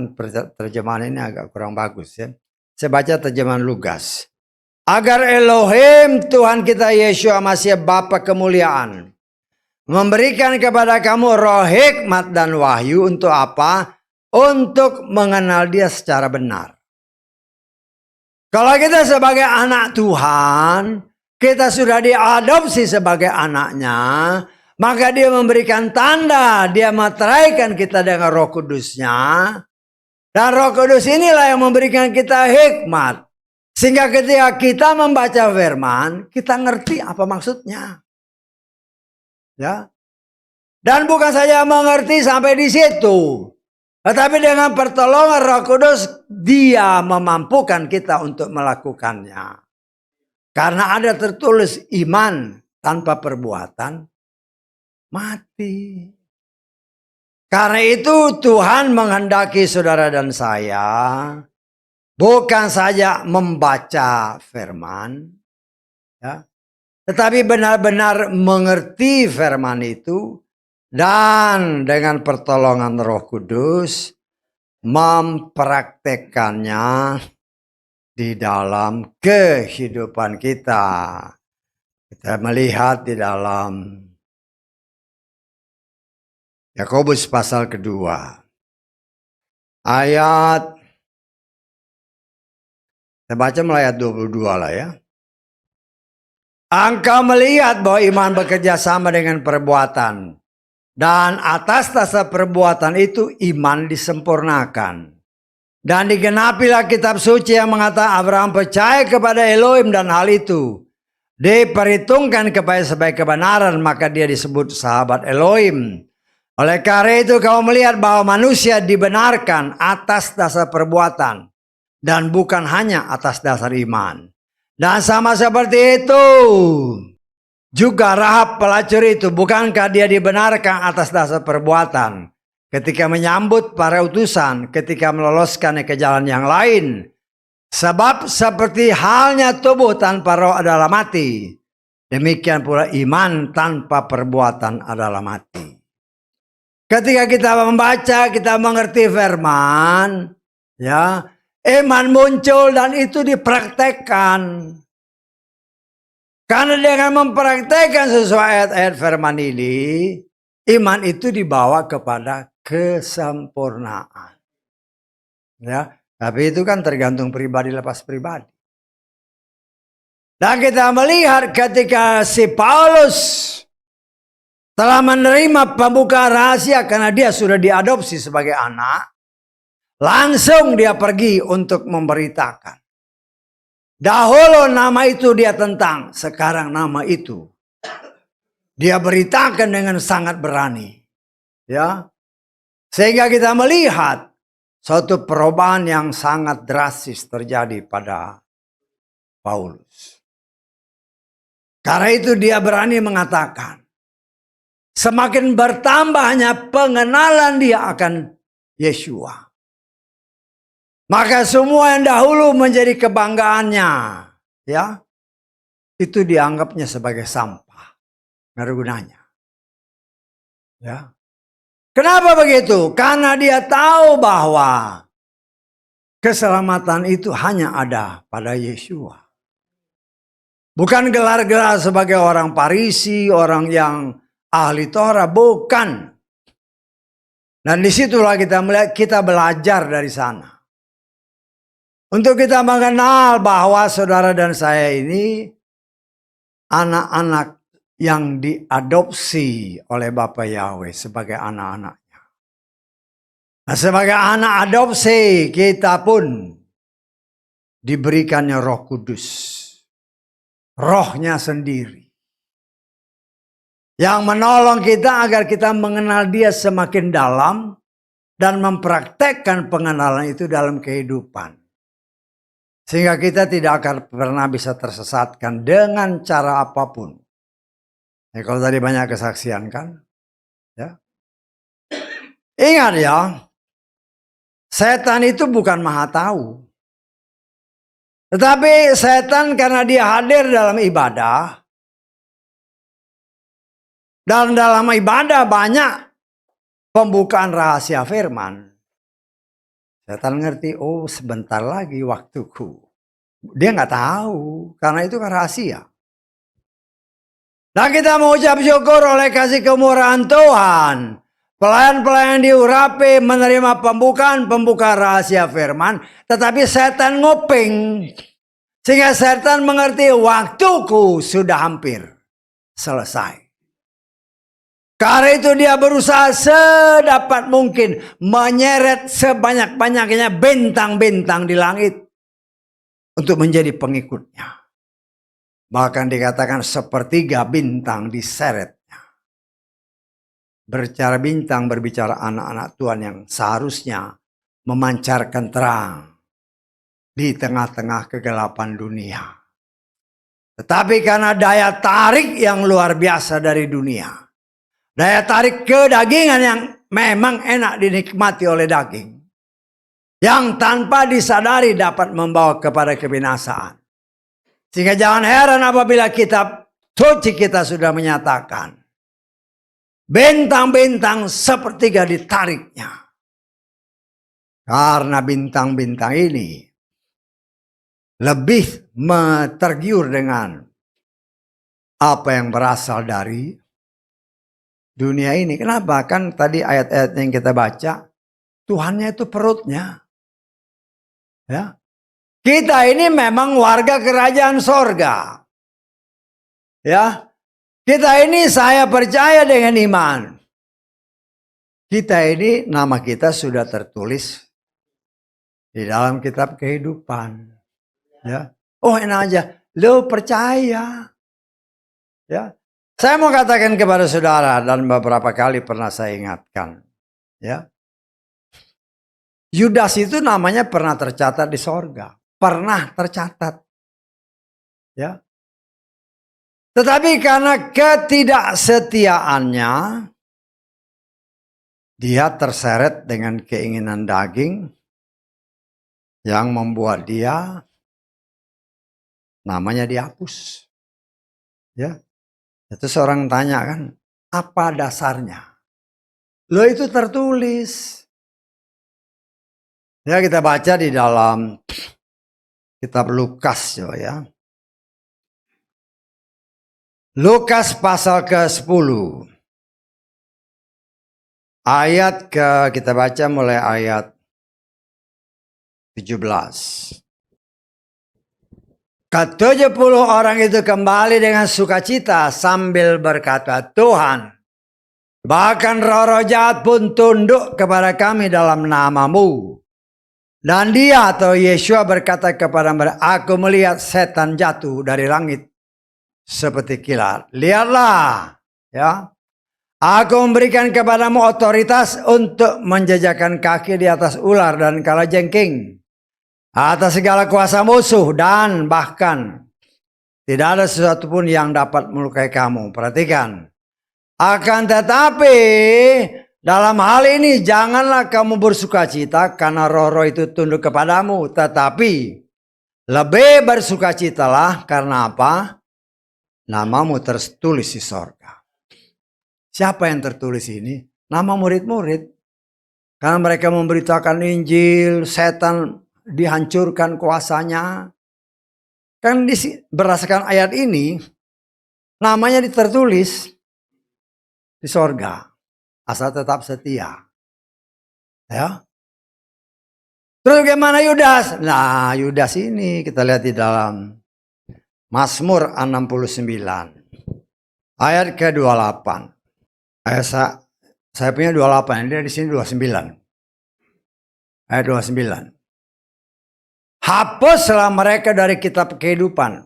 Speaker 1: terjemahan ini agak kurang bagus ya. Saya baca terjemahan Lugas. Agar Elohim Tuhan kita Yeshua Mashiach Bapa kemuliaan memberikan kepada kamu roh hikmat dan wahyu untuk apa? Untuk mengenal dia secara benar. Kalau kita sebagai anak Tuhan, kita sudah diadopsi sebagai anaknya, maka dia memberikan tanda, dia meteraikan kita dengan Roh Kudusnya. Dan Roh Kudus inilah yang memberikan kita hikmat. Sehingga ketika kita membaca firman, kita ngerti apa maksudnya. Ya. Dan bukan saja mengerti sampai di situ. Tetapi dengan pertolongan Roh Kudus, dia memampukan kita untuk melakukannya. Karena ada tertulis iman tanpa perbuatan, mati. Karena itu Tuhan menghendaki saudara dan saya, bukan saja membaca firman, ya, tetapi benar-benar mengerti firman itu, dan dengan pertolongan Roh Kudus mempraktekkannya di dalam kehidupan kita. Kita melihat di dalam Yakobus pasal kedua. Ayat, saya baca mulai ayat 22 lah ya. Engkau melihat bahwa iman bekerja sama dengan perbuatan. Dan atas dasar perbuatan itu iman disempurnakan. Dan digenapilah kitab suci yang mengatakan Abraham percaya kepada Elohim dan hal itu diperhitungkan kepada sebagai kebenaran, maka dia disebut sahabat Elohim. Oleh karena itu kau melihat bahwa manusia dibenarkan atas dasar perbuatan dan bukan hanya atas dasar iman. Dan sama seperti itu juga Rahab pelacur itu, bukankah dia dibenarkan atas dasar perbuatan ketika menyambut para utusan, ketika meloloskannya ke jalan yang lain? Sebab seperti halnya tubuh tanpa roh adalah mati, demikian pula iman tanpa perbuatan adalah mati. Ketika kita membaca, kita mengerti firman, ya, iman muncul dan itu dipraktekkan. Karena dengan mempraktekkan sesuai ayat-ayat firman ini, iman itu dibawa kepada kesempurnaan. Ya, tapi itu kan tergantung pribadi lepas pribadi. Dan kita melihat ketika si Paulus telah menerima pembukaan rahasia karena dia sudah diadopsi sebagai anak, langsung dia pergi untuk memberitakan. Dahulu nama itu dia tentang, sekarang nama itu dia beritakan dengan sangat berani. Ya. Sehingga kita melihat suatu perubahan yang sangat drastis terjadi pada Paulus. Karena itu dia berani mengatakan, semakin bertambahnya pengenalan dia akan Yeshua. Maka semua yang dahulu menjadi kebanggaannya, ya, itu dianggapnya sebagai sampah, nggak ada gunanya. Ya. Kenapa begitu? Karena dia tahu bahwa keselamatan itu hanya ada pada Yeshua. Bukan gelar-gelar sebagai orang Farisi, orang yang ahli Torah, bukan. Dan disitulah kita melihat, kita belajar dari sana. Untuk kita mengenal bahwa saudara dan saya ini anak-anak yang diadopsi oleh Bapa Yahweh sebagai anak-anaknya. Nah, sebagai anak adopsi kita pun diberikannya Roh Kudus. Rohnya sendiri. Yang menolong kita agar kita mengenal Dia semakin dalam dan mempraktekkan pengenalan itu dalam kehidupan. Sehingga kita tidak akan pernah bisa tersesatkan dengan cara apapun. Ya, kalau tadi banyak kesaksian kan. Ya. Ingat ya, setan itu bukan maha tahu. Tetapi setan karena dia hadir dalam ibadah, dan dalam ibadah banyak pembukaan rahasia firman. Setan ngerti, oh sebentar lagi waktuku. Dia nggak tahu, karena itu kan rahasia. Nah kita mengucap syukur oleh kasih kemurahan Tuhan. Pelayan-pelayan diurapi menerima pembukaan rahasia firman. Tetapi setan nguping. Sehingga setan mengerti waktuku sudah hampir selesai. Karena itu dia berusaha sedapat mungkin menyeret sebanyak-banyaknya bintang-bintang di langit. Untuk menjadi pengikutnya. Bahkan dikatakan sepertiga bintang diseretnya. Berbicara bintang, berbicara anak-anak Tuhan yang seharusnya memancarkan terang di tengah-tengah kegelapan dunia. Tetapi karena daya tarik yang luar biasa dari dunia. Daya tarik kedagingan yang memang enak dinikmati oleh daging. Yang tanpa disadari dapat membawa kepada kebinasaan. Sehingga jangan heran apabila kitab suci kita sudah menyatakan. Bintang-bintang sepertiga ditariknya. Karena bintang-bintang ini lebih tergiur dengan apa yang berasal dari dunia ini. Kenapa? Kan tadi ayat-ayat yang kita baca, Tuhannya itu perutnya. Ya. Kita ini memang warga kerajaan sorga. Ya. Kita ini saya percaya dengan iman. Kita ini nama kita sudah tertulis di dalam kitab kehidupan. Ya. Oh enak aja. Lo percaya. Ya. Saya mau katakan kepada saudara dan beberapa kali pernah saya ingatkan. Ya. Yudas itu namanya pernah tercatat di sorga. Pernah tercatat. Ya. Tetapi karena ketidaksetiaannya, dia terseret dengan keinginan daging yang membuat dia namanya dihapus. Ya. Itu seorang tanya kan, apa dasarnya? Loh itu tertulis. Ya kita baca di dalam kitab Lukas ya. Lukas pasal ke-10. Kita baca mulai ayat 17. Ke-70 orang itu kembali dengan sukacita sambil berkata, Tuhan, bahkan roh-roh jahat pun tunduk kepada kami dalam namamu. Dan dia atau Yesua berkata kepada mereka, aku melihat setan jatuh dari langit seperti kilat. Lihatlah, ya. Aku memberikan kepadamu otoritas untuk menjejakkan kaki di atas ular dan kalajengking, atas segala kuasa musuh, dan bahkan tidak ada sesuatu pun yang dapat melukai kamu. Perhatikan. Akan tetapi dalam hal ini janganlah kamu bersukacita karena roh-roh itu tunduk kepadamu. Tetapi lebih bersukacitalah karena apa? Namamu tertulis di sorga. Siapa yang tertulis ini? Nama murid-murid. Karena mereka memberitakan Injil, setan dihancurkan kuasanya. Kan berdasarkan ayat ini, namanya tertulis di sorga. Asal tetap setia. Ya. Terus bagaimana Yudas? Nah Yudas ini kita lihat di dalam Mazmur 69. Ayat ke-28. Ayat saya punya 28, dia di sini 29. Ayat 29. Hapuslah mereka dari kitab kehidupan.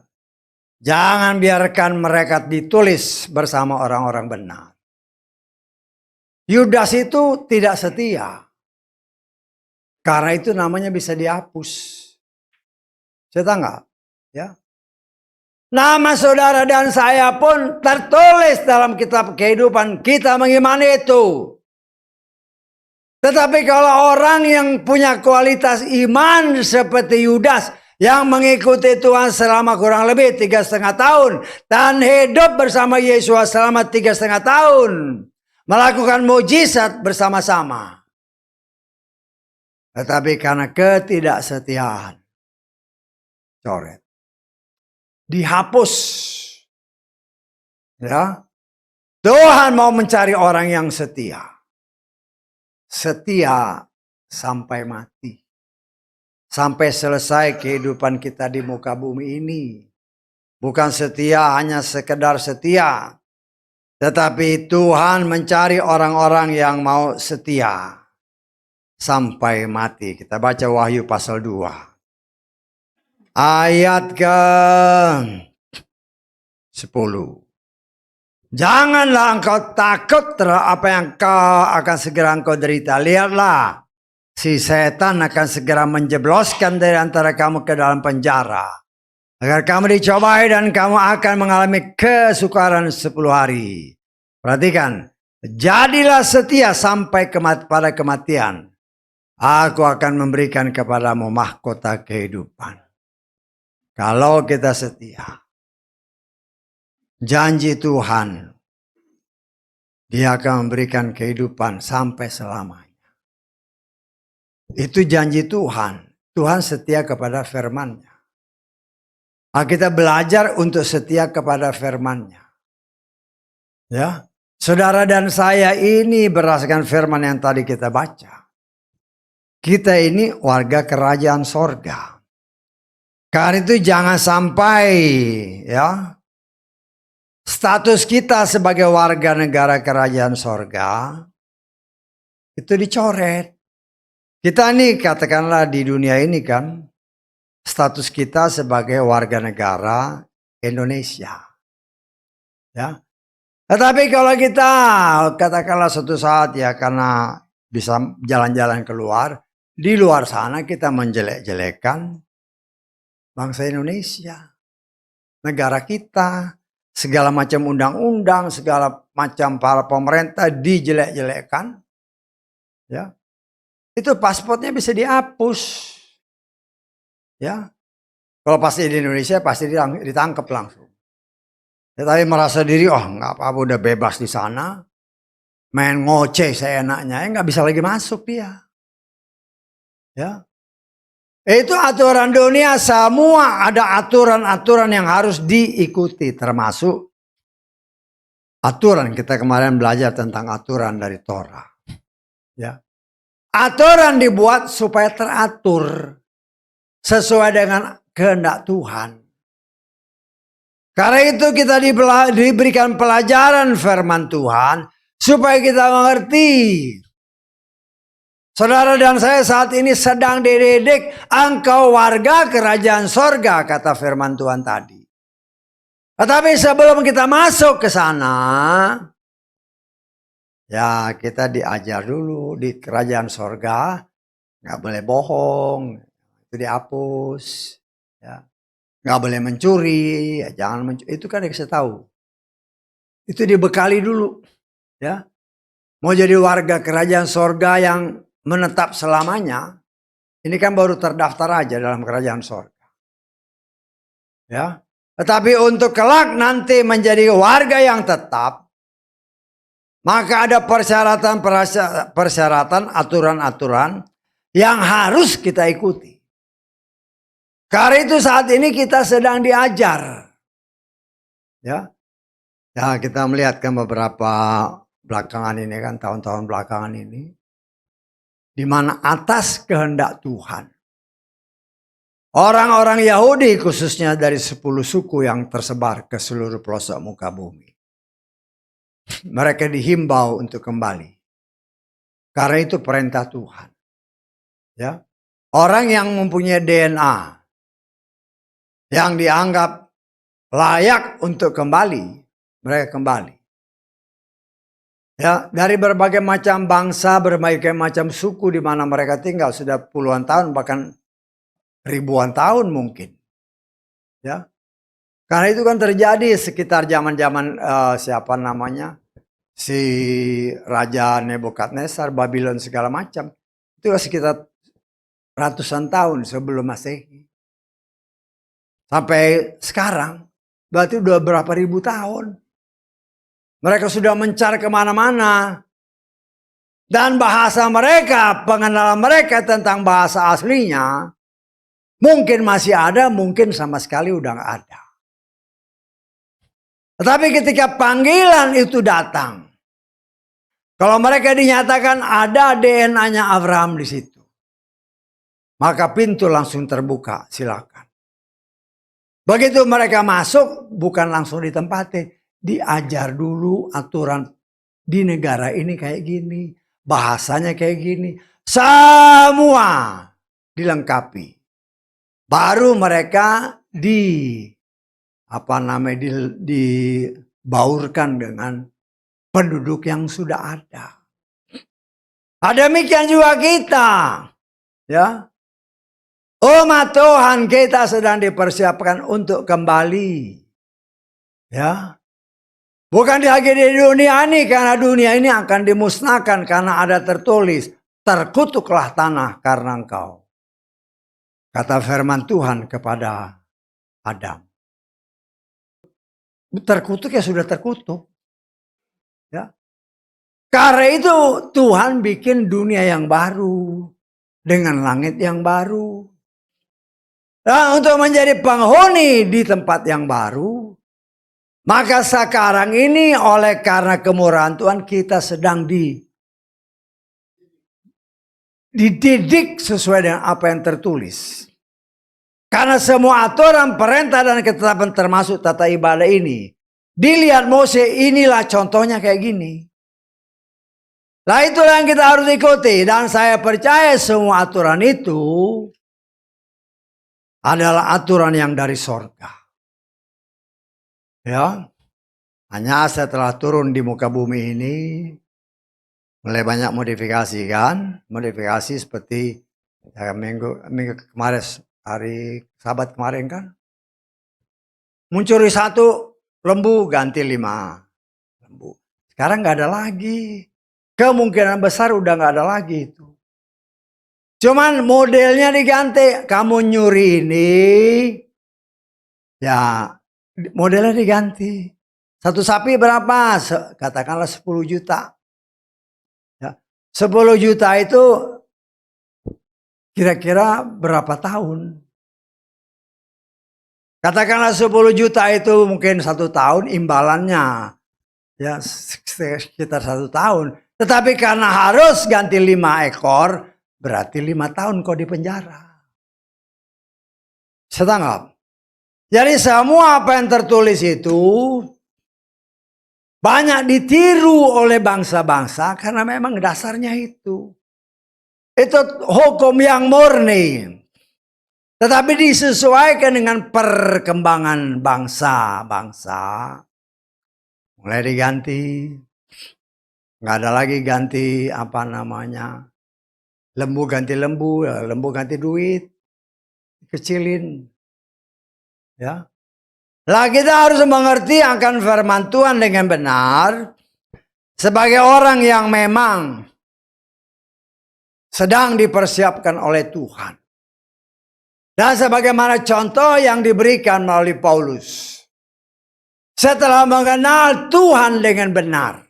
Speaker 1: Jangan biarkan mereka ditulis bersama orang-orang benar. Yudas itu tidak setia. Karena itu namanya bisa dihapus. Saya nggak? Ya. Nama saudara dan saya pun tertulis dalam kitab kehidupan. Kita mengimani itu. Tetapi kalau orang yang punya kualitas iman seperti Yudas, yang mengikuti Tuhan selama kurang lebih 3,5 tahun. Dan hidup bersama Yesus selama 3,5 tahun. Melakukan mujizat bersama-sama. Tetapi karena ketidaksetiaan, coret. Dihapus. Ya. Tuhan mau mencari orang yang setia. Setia sampai mati. Sampai selesai kehidupan kita di muka bumi ini. Bukan setia hanya sekedar setia. Tetapi Tuhan mencari orang-orang yang mau setia. Sampai mati. Kita baca Wahyu pasal 2. Ayat ke 10. Janganlah engkau takut terhadap apa yang akan segera engkau derita. Lihatlah, si setan akan segera menjebloskan dari antara kamu ke dalam penjara. Agar kamu dicobai dan kamu akan mengalami kesukaran 10 hari. Perhatikan, jadilah setia sampai pada kematian. Aku akan memberikan kepadamu mahkota kehidupan. Kalau kita setia. Janji Tuhan, Dia akan memberikan kehidupan sampai selamanya. Itu janji Tuhan. Tuhan setia kepada firman-Nya. Kita belajar untuk setia kepada firman-Nya. Ya, saudara dan saya ini berdasarkan firman yang tadi kita baca. Kita ini warga kerajaan sorga. Karena itu jangan sampai ya status kita sebagai warga negara kerajaan sorga itu dicoret. Kita nih katakanlah di dunia ini kan status kita sebagai warga negara Indonesia. Ya. Tetapi kalau kita katakanlah suatu saat ya karena bisa jalan-jalan keluar, di luar sana kita menjelek-jelekan bangsa Indonesia, negara kita, segala macam undang-undang, segala macam para pemerintah dijelek-jelekkan, ya, itu pasportnya bisa dihapus, ya. Kalau pasti di Indonesia pasti ditangkap langsung. Ya, tapi merasa diri, oh nggak apa-apa udah bebas di sana, main ngoceh seenaknya, nggak bisa lagi masuk dia, ya. Itu aturan dunia, semua ada aturan-aturan yang harus diikuti, termasuk aturan. Kita kemarin belajar tentang aturan dari Torah. Ya. Aturan dibuat supaya teratur sesuai dengan kehendak Tuhan. Karena itu kita diberikan pelajaran firman Tuhan supaya kita mengerti. Saudara dan saya saat ini sedang dididik, engkau warga kerajaan sorga, kata firman Tuhan tadi. Tetapi sebelum kita masuk ke sana, ya kita diajar dulu di kerajaan sorga, nggak boleh bohong, itu dihapus, ya. Nggak boleh mencuri, ya jangan mencuri, itu kan dikasih tahu. Itu dibekali dulu, ya. Mau jadi warga kerajaan sorga yang menetap selamanya, ini kan baru terdaftar aja dalam kerajaan sorga. Ya, tetapi untuk kelak nanti menjadi warga yang tetap, maka ada persyaratan, aturan-aturan yang harus kita ikuti. Karena itu saat ini kita sedang diajar. Ya, ya kita melihatkan beberapa belakangan ini kan, tahun-tahun belakangan ini, di mana atas kehendak Tuhan, orang-orang Yahudi khususnya dari 10 suku yang tersebar ke seluruh pelosok muka bumi, mereka dihimbau untuk kembali. Karena itu perintah Tuhan. Ya, orang yang mempunyai DNA yang dianggap layak untuk kembali, mereka kembali. Ya, dari berbagai macam bangsa, berbagai macam suku di mana mereka tinggal sudah puluhan tahun bahkan ribuan tahun mungkin. Ya. Karena itu kan terjadi sekitar zaman-zaman siapa namanya? Si Raja Nebukadnezar, Babylon segala macam. Itu sekitar ratusan tahun sebelum Masehi. Sampai sekarang, berarti udah berapa ribu tahun. Mereka sudah mencar kemana-mana. Dan bahasa mereka, pengenalan mereka tentang bahasa aslinya, mungkin masih ada, mungkin sama sekali udah gak ada. Tetapi ketika panggilan itu datang, kalau mereka dinyatakan ada DNA-nya Abraham di situ, maka pintu langsung terbuka, silakan. Begitu mereka masuk, bukan langsung ditempati, diajar dulu aturan di negara ini kayak gini, bahasanya kayak gini, semua dilengkapi. Baru mereka dibaurkan dengan penduduk yang sudah ada. Demikian juga kita, ya. Umat Tuhan kita sedang dipersiapkan untuk kembali. Ya. Bukan lagi di dunia ini, karena dunia ini akan dimusnahkan karena ada tertulis, terkutuklah tanah karena engkau. Kata firman Tuhan kepada Adam. Terkutuk ya sudah terkutuk. Ya. Karena itu Tuhan bikin dunia yang baru. Dengan langit yang baru. Nah, untuk menjadi penghuni di tempat yang baru, maka sekarang ini oleh karena kemurahan Tuhan kita sedang dididik sesuai dengan apa yang tertulis. Karena semua aturan, perintah dan ketetapan termasuk tata ibadah ini, dilihat Mose, inilah contohnya kayak gini. Nah itulah yang kita harus ikuti, dan saya percaya semua aturan itu adalah aturan yang dari sorga. Ya, hanya setelah turun di muka bumi ini, mulai banyak modifikasi kan, modifikasi seperti minggu kemarin, hari Sabat kemarin kan, mencuri 1 lembu ganti 5 lembu. Sekarang nggak ada lagi, kemungkinan besar udah nggak ada lagi itu. Cuman modelnya diganti. Kamu nyuri ini, ya modelnya diganti. 1 sapi berapa? Katakanlah 10 juta. Ya, 10 juta itu kira-kira berapa tahun? Katakanlah 10 juta itu mungkin 1 tahun imbalannya. Ya sekitar 1 tahun. Tetapi karena harus ganti 5 ekor, berarti 5 tahun kau di penjara. Setangkap. Jadi semua apa yang tertulis itu banyak ditiru oleh bangsa-bangsa karena memang dasarnya itu. Itu hukum yang murni. Tetapi disesuaikan dengan perkembangan bangsa-bangsa. Mulai diganti. Nggak ada lagi ganti apa namanya. Lembu ganti lembu, lembu ganti duit. Kecilin. Ya. Lah kita harus mengerti akan firman Tuhan dengan benar. Sebagai orang yang memang sedang dipersiapkan oleh Tuhan. Dan sebagaimana contoh yang diberikan melalui Paulus. Setelah mengenal Tuhan dengan benar.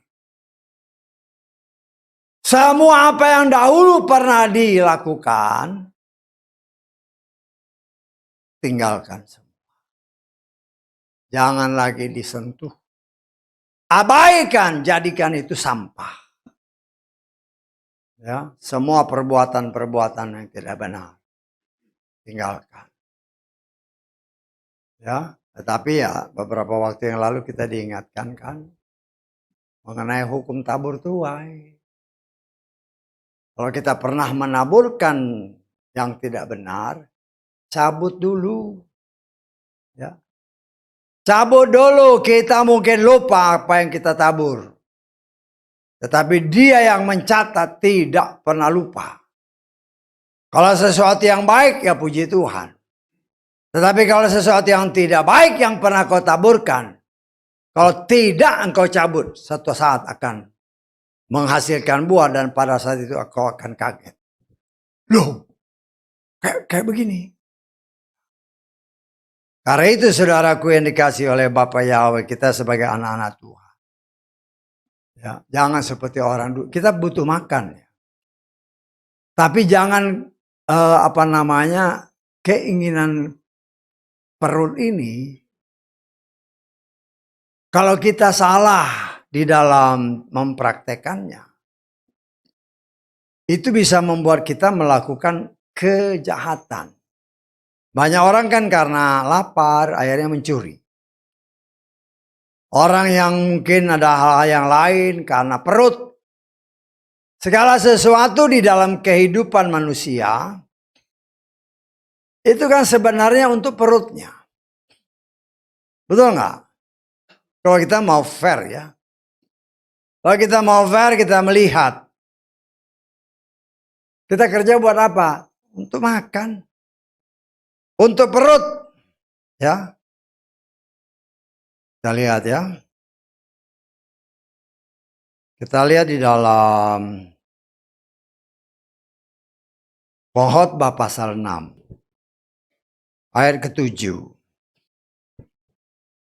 Speaker 1: Semua apa yang dahulu pernah dilakukan, tinggalkan semua. Jangan lagi disentuh. Abaikan, jadikan itu sampah. Ya, semua perbuatan-perbuatan yang tidak benar, tinggalkan. Ya, tetapi ya beberapa waktu yang lalu kita diingatkan kan mengenai hukum tabur tuai. Kalau kita pernah menaburkan yang tidak benar, cabut dulu. Ya. Cabut dulu, kita mungkin lupa apa yang kita tabur. Tetapi dia yang mencatat tidak pernah lupa. Kalau sesuatu yang baik, ya puji Tuhan. Tetapi kalau sesuatu yang tidak baik yang pernah kau taburkan, kalau tidak engkau cabut, suatu saat akan menghasilkan buah dan pada saat itu kau akan kaget. Loh, kayak begini. Karena itu saudaraku yang dikasih oleh Bapa Yahweh, kita sebagai anak-anak Tuhan. Ya, jangan seperti orang dulu. Kita butuh makan. Ya. Tapi jangan keinginan perut ini. Kalau kita salah di dalam mempraktekannya, itu bisa membuat kita melakukan kejahatan. Banyak orang kan karena lapar akhirnya mencuri. Orang yang mungkin ada hal-hal yang lain karena perut. Segala sesuatu di dalam kehidupan manusia itu kan sebenarnya untuk perutnya. Betul nggak? Kalau kita mau fair ya. Kalau kita mau fair, kita melihat. Kita kerja buat apa? Untuk makan. Untuk perut. Ya. Kita lihat ya. Kita lihat di dalam Pengkhotbah pasal 6. Ayat ke-7.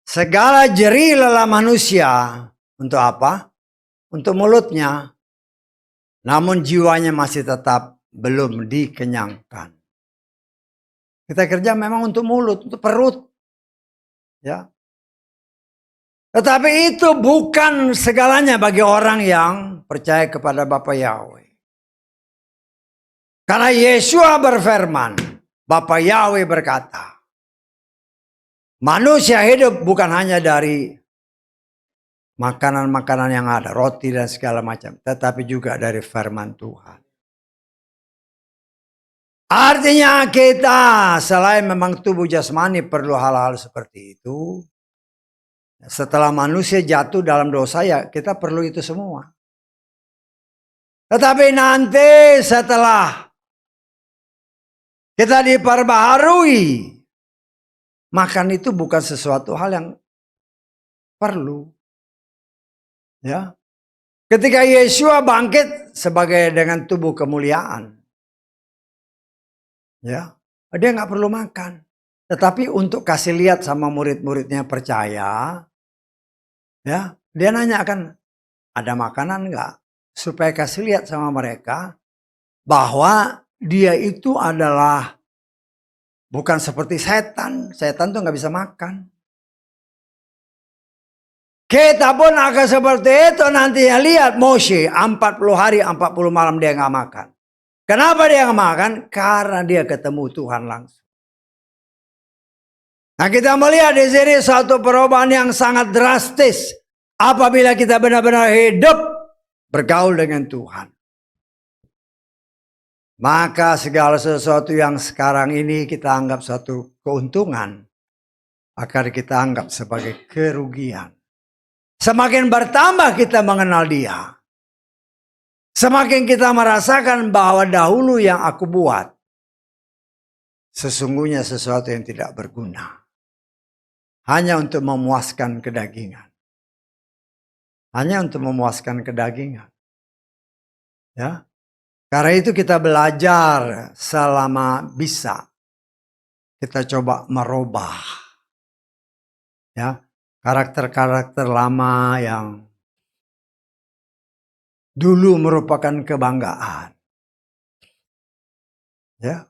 Speaker 1: Segala jerih lelah manusia. Untuk apa? Untuk mulutnya. Namun jiwanya masih tetap belum dikenyangkan. Kita kerja memang untuk mulut, untuk perut. Ya. Tetapi itu bukan segalanya bagi orang yang percaya kepada Bapa Yahweh. Karena Yesua berfirman, Bapa Yahweh berkata, manusia hidup bukan hanya dari makanan-makanan yang ada, roti dan segala macam, tetapi juga dari firman Tuhan. Artinya kita selain memang tubuh jasmani perlu hal-hal seperti itu. Setelah manusia jatuh dalam dosa ya kita perlu itu semua. Tetapi nanti setelah kita diperbaharui, makan itu bukan sesuatu hal yang perlu. Ya. Ketika Yesua bangkit sebagai dengan tubuh kemuliaan. Ya, dia nggak perlu makan. Tetapi untuk kasih lihat sama murid-muridnya percaya, ya, dia nanyakan, ada makanan nggak? Supaya kasih lihat sama mereka bahwa dia itu adalah bukan seperti setan. Setan tuh nggak bisa makan. Kita pun akan seperti itu nantinya. Lihat Moshe 40 hari 40 malam dia nggak makan. Kenapa dia nggak makan? Karena dia ketemu Tuhan langsung. Nah kita melihat di sini suatu perubahan yang sangat drastis. Apabila kita benar-benar hidup bergaul dengan Tuhan. Maka segala sesuatu yang sekarang ini kita anggap suatu keuntungan. Akan kita anggap sebagai kerugian. Semakin bertambah kita mengenal dia. Semakin kita merasakan bahwa dahulu yang aku buat. Sesungguhnya sesuatu yang tidak berguna. Hanya untuk memuaskan kedagingan. Hanya untuk memuaskan kedagingan. Ya. Karena itu kita belajar selama bisa. Kita coba merubah. Ya. Karakter-karakter lama yang dulu merupakan kebanggaan. Ya.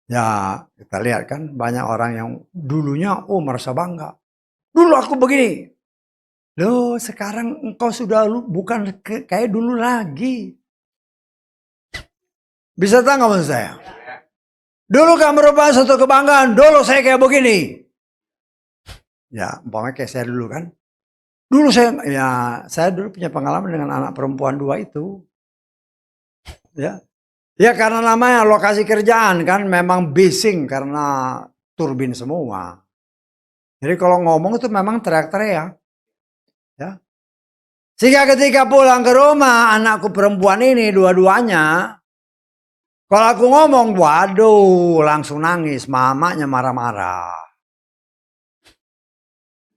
Speaker 1: Ya, kita lihat kan banyak orang yang dulunya merasa bangga. Dulu aku begini. Loh, sekarang engkau sudah bukan kayak dulu lagi. Bisa tahu nggak maksud saya? Dulu kan merupakan suatu kebanggaan. Dulu saya kayak begini. Ya, umpamanya kayak saya dulu kan. Dulu saya dulu punya pengalaman dengan anak perempuan 2 itu. Ya. Ya karena namanya lokasi kerjaan kan memang bising karena turbin semua. Jadi kalau ngomong itu memang teriak-teriak. Ya. Sehingga ketika pulang ke rumah anakku perempuan ini dua-duanya. Kalau aku ngomong waduh langsung nangis. Mamanya marah-marah.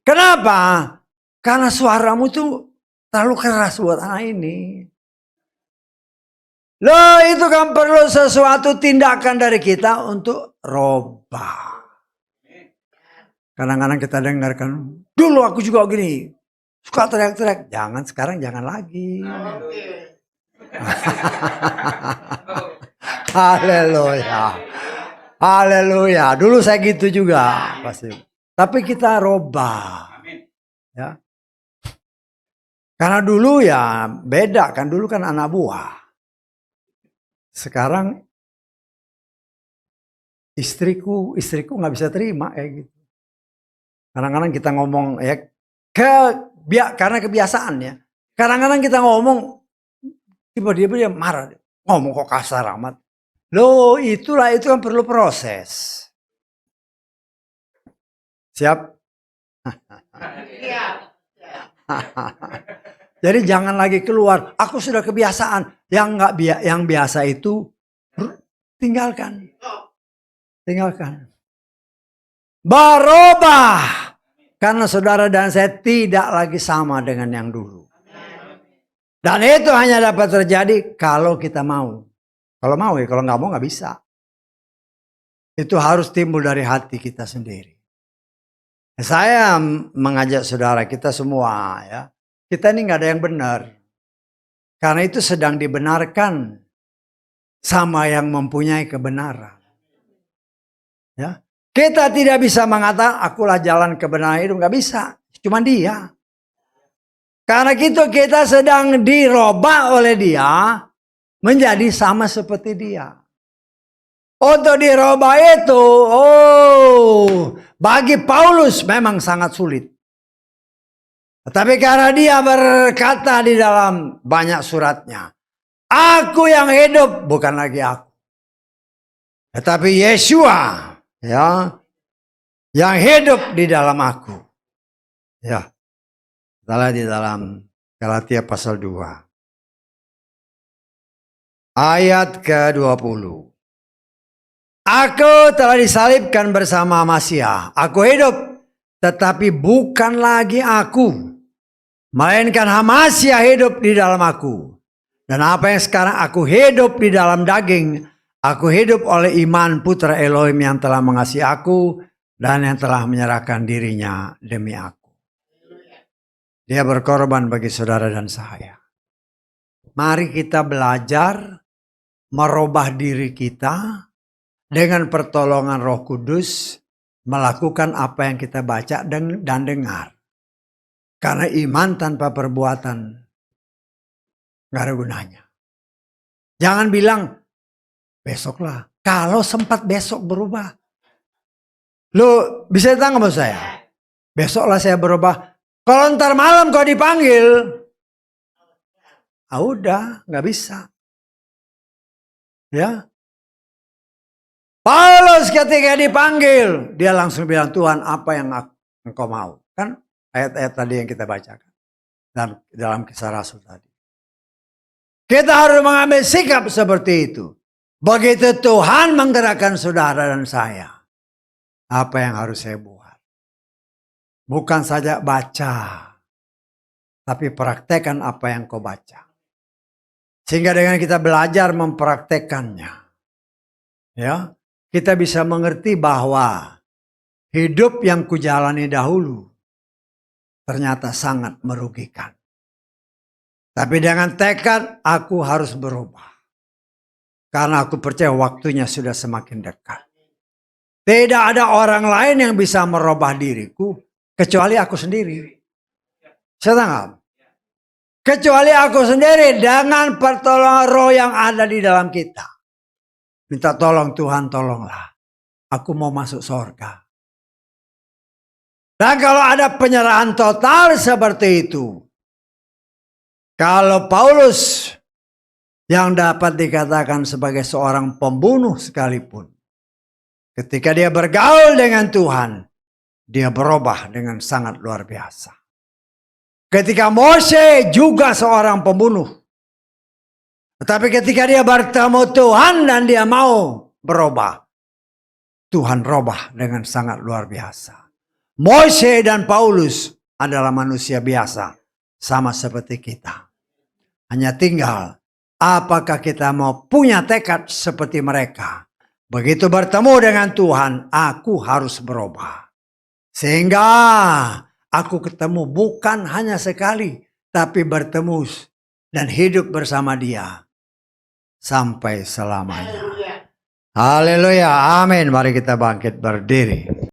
Speaker 1: Kenapa? Karena suaramu tuh terlalu keras buat anak ini. Loh itu kan perlu sesuatu tindakan dari kita untuk robah. Kadang-kadang kita dengarkan, dulu aku juga gini, suka teriak-teriak. Jangan sekarang, jangan lagi. Haleluya. Haleluya. Dulu saya gitu juga pasti. Tapi kita robah. Ya. Karena dulu ya beda kan, dulu kan anak buah. Sekarang istriku nggak bisa terima kayak gitu. Kadang-kadang kita ngomong ya karena kebiasaan ya. Kadang-kadang kita ngomong tiba-tiba dia marah. Ngomong kok kasar amat. Loh itulah itu kan perlu proses. Siap? Jadi jangan lagi keluar. Aku sudah kebiasaan. Yang biasa itu tinggalkan. Tinggalkan. Berubah. Karena saudara dan saya tidak lagi sama dengan yang dulu. Dan itu hanya dapat terjadi kalau kita mau. Kalau mau ya, kalau nggak mau nggak bisa. Itu harus timbul dari hati kita sendiri. Saya mengajak saudara kita semua ya. Kita ini nggak ada yang benar. Karena itu sedang dibenarkan sama yang mempunyai kebenaran. Ya. Kita tidak bisa mengatakan akulah jalan kebenaran hidup, nggak bisa. Cuma dia. Karena kita sedang dirubah oleh dia menjadi sama seperti dia. Untuk dirubah itu, bagi Paulus memang sangat sulit. Tapi karena dia berkata di dalam banyak suratnya, aku yang hidup bukan lagi aku. Tetapi Yeshua ya yang hidup di dalam aku. Ya. Salah di dalam Galatia pasal 2. Ayat ke-20. Aku telah disalibkan bersama Masiah. Aku hidup, tetapi bukan lagi aku. Melainkan Masiah hidup di dalam aku. Dan apa yang sekarang aku hidup di dalam daging, aku hidup oleh iman Putra Elohim yang telah mengasihi aku dan yang telah menyerahkan dirinya demi aku. Dia berkorban bagi saudara dan saya. Mari kita belajar merubah diri kita dengan pertolongan Roh Kudus, melakukan apa yang kita baca dan dengar. Karena iman tanpa perbuatan gak ada gunanya. Jangan bilang besoklah. Kalau sempat besok berubah. Lo bisa datang sama saya? Besoklah saya berubah. Kalau ntar malam kau dipanggil. Udah gak bisa. Ya. Paulus ketika dipanggil. Dia langsung bilang, Tuhan apa yang engkau mau. Kan ayat-ayat tadi yang kita bacakan. Dalam kisah Rasul tadi. Kita harus mengambil sikap seperti itu. Begitu Tuhan menggerakkan saudara dan saya. Apa yang harus saya buat? Bukan saja baca. Tapi praktekkan apa yang kau baca. Sehingga dengan kita belajar mempraktekkannya. Ya, kita bisa mengerti bahwa hidup yang kujalani dahulu ternyata sangat merugikan. Tapi dengan tekad aku harus berubah. Karena aku percaya waktunya sudah semakin dekat. Tidak ada orang lain yang bisa merubah diriku kecuali aku sendiri. Saya tangkap. Kecuali aku sendiri dengan pertolongan roh yang ada di dalam kita. Minta tolong Tuhan, tolonglah. Aku mau masuk surga. Dan kalau ada penyerahan total seperti itu. Kalau Paulus yang dapat dikatakan sebagai seorang pembunuh sekalipun. Ketika dia bergaul dengan Tuhan, dia berubah dengan sangat luar biasa. Ketika Mose juga seorang pembunuh. Tetapi ketika dia bertemu Tuhan dan dia mau berubah, Tuhan robah dengan sangat luar biasa. Mose dan Paulus adalah manusia biasa, sama seperti kita. Hanya tinggal, apakah kita mau punya tekad seperti mereka? Begitu bertemu dengan Tuhan, aku harus berubah. Sehingga aku ketemu bukan hanya sekali, tapi bertemu dan hidup bersama Dia sampai selamanya. Haleluya, amin. Mari kita bangkit berdiri.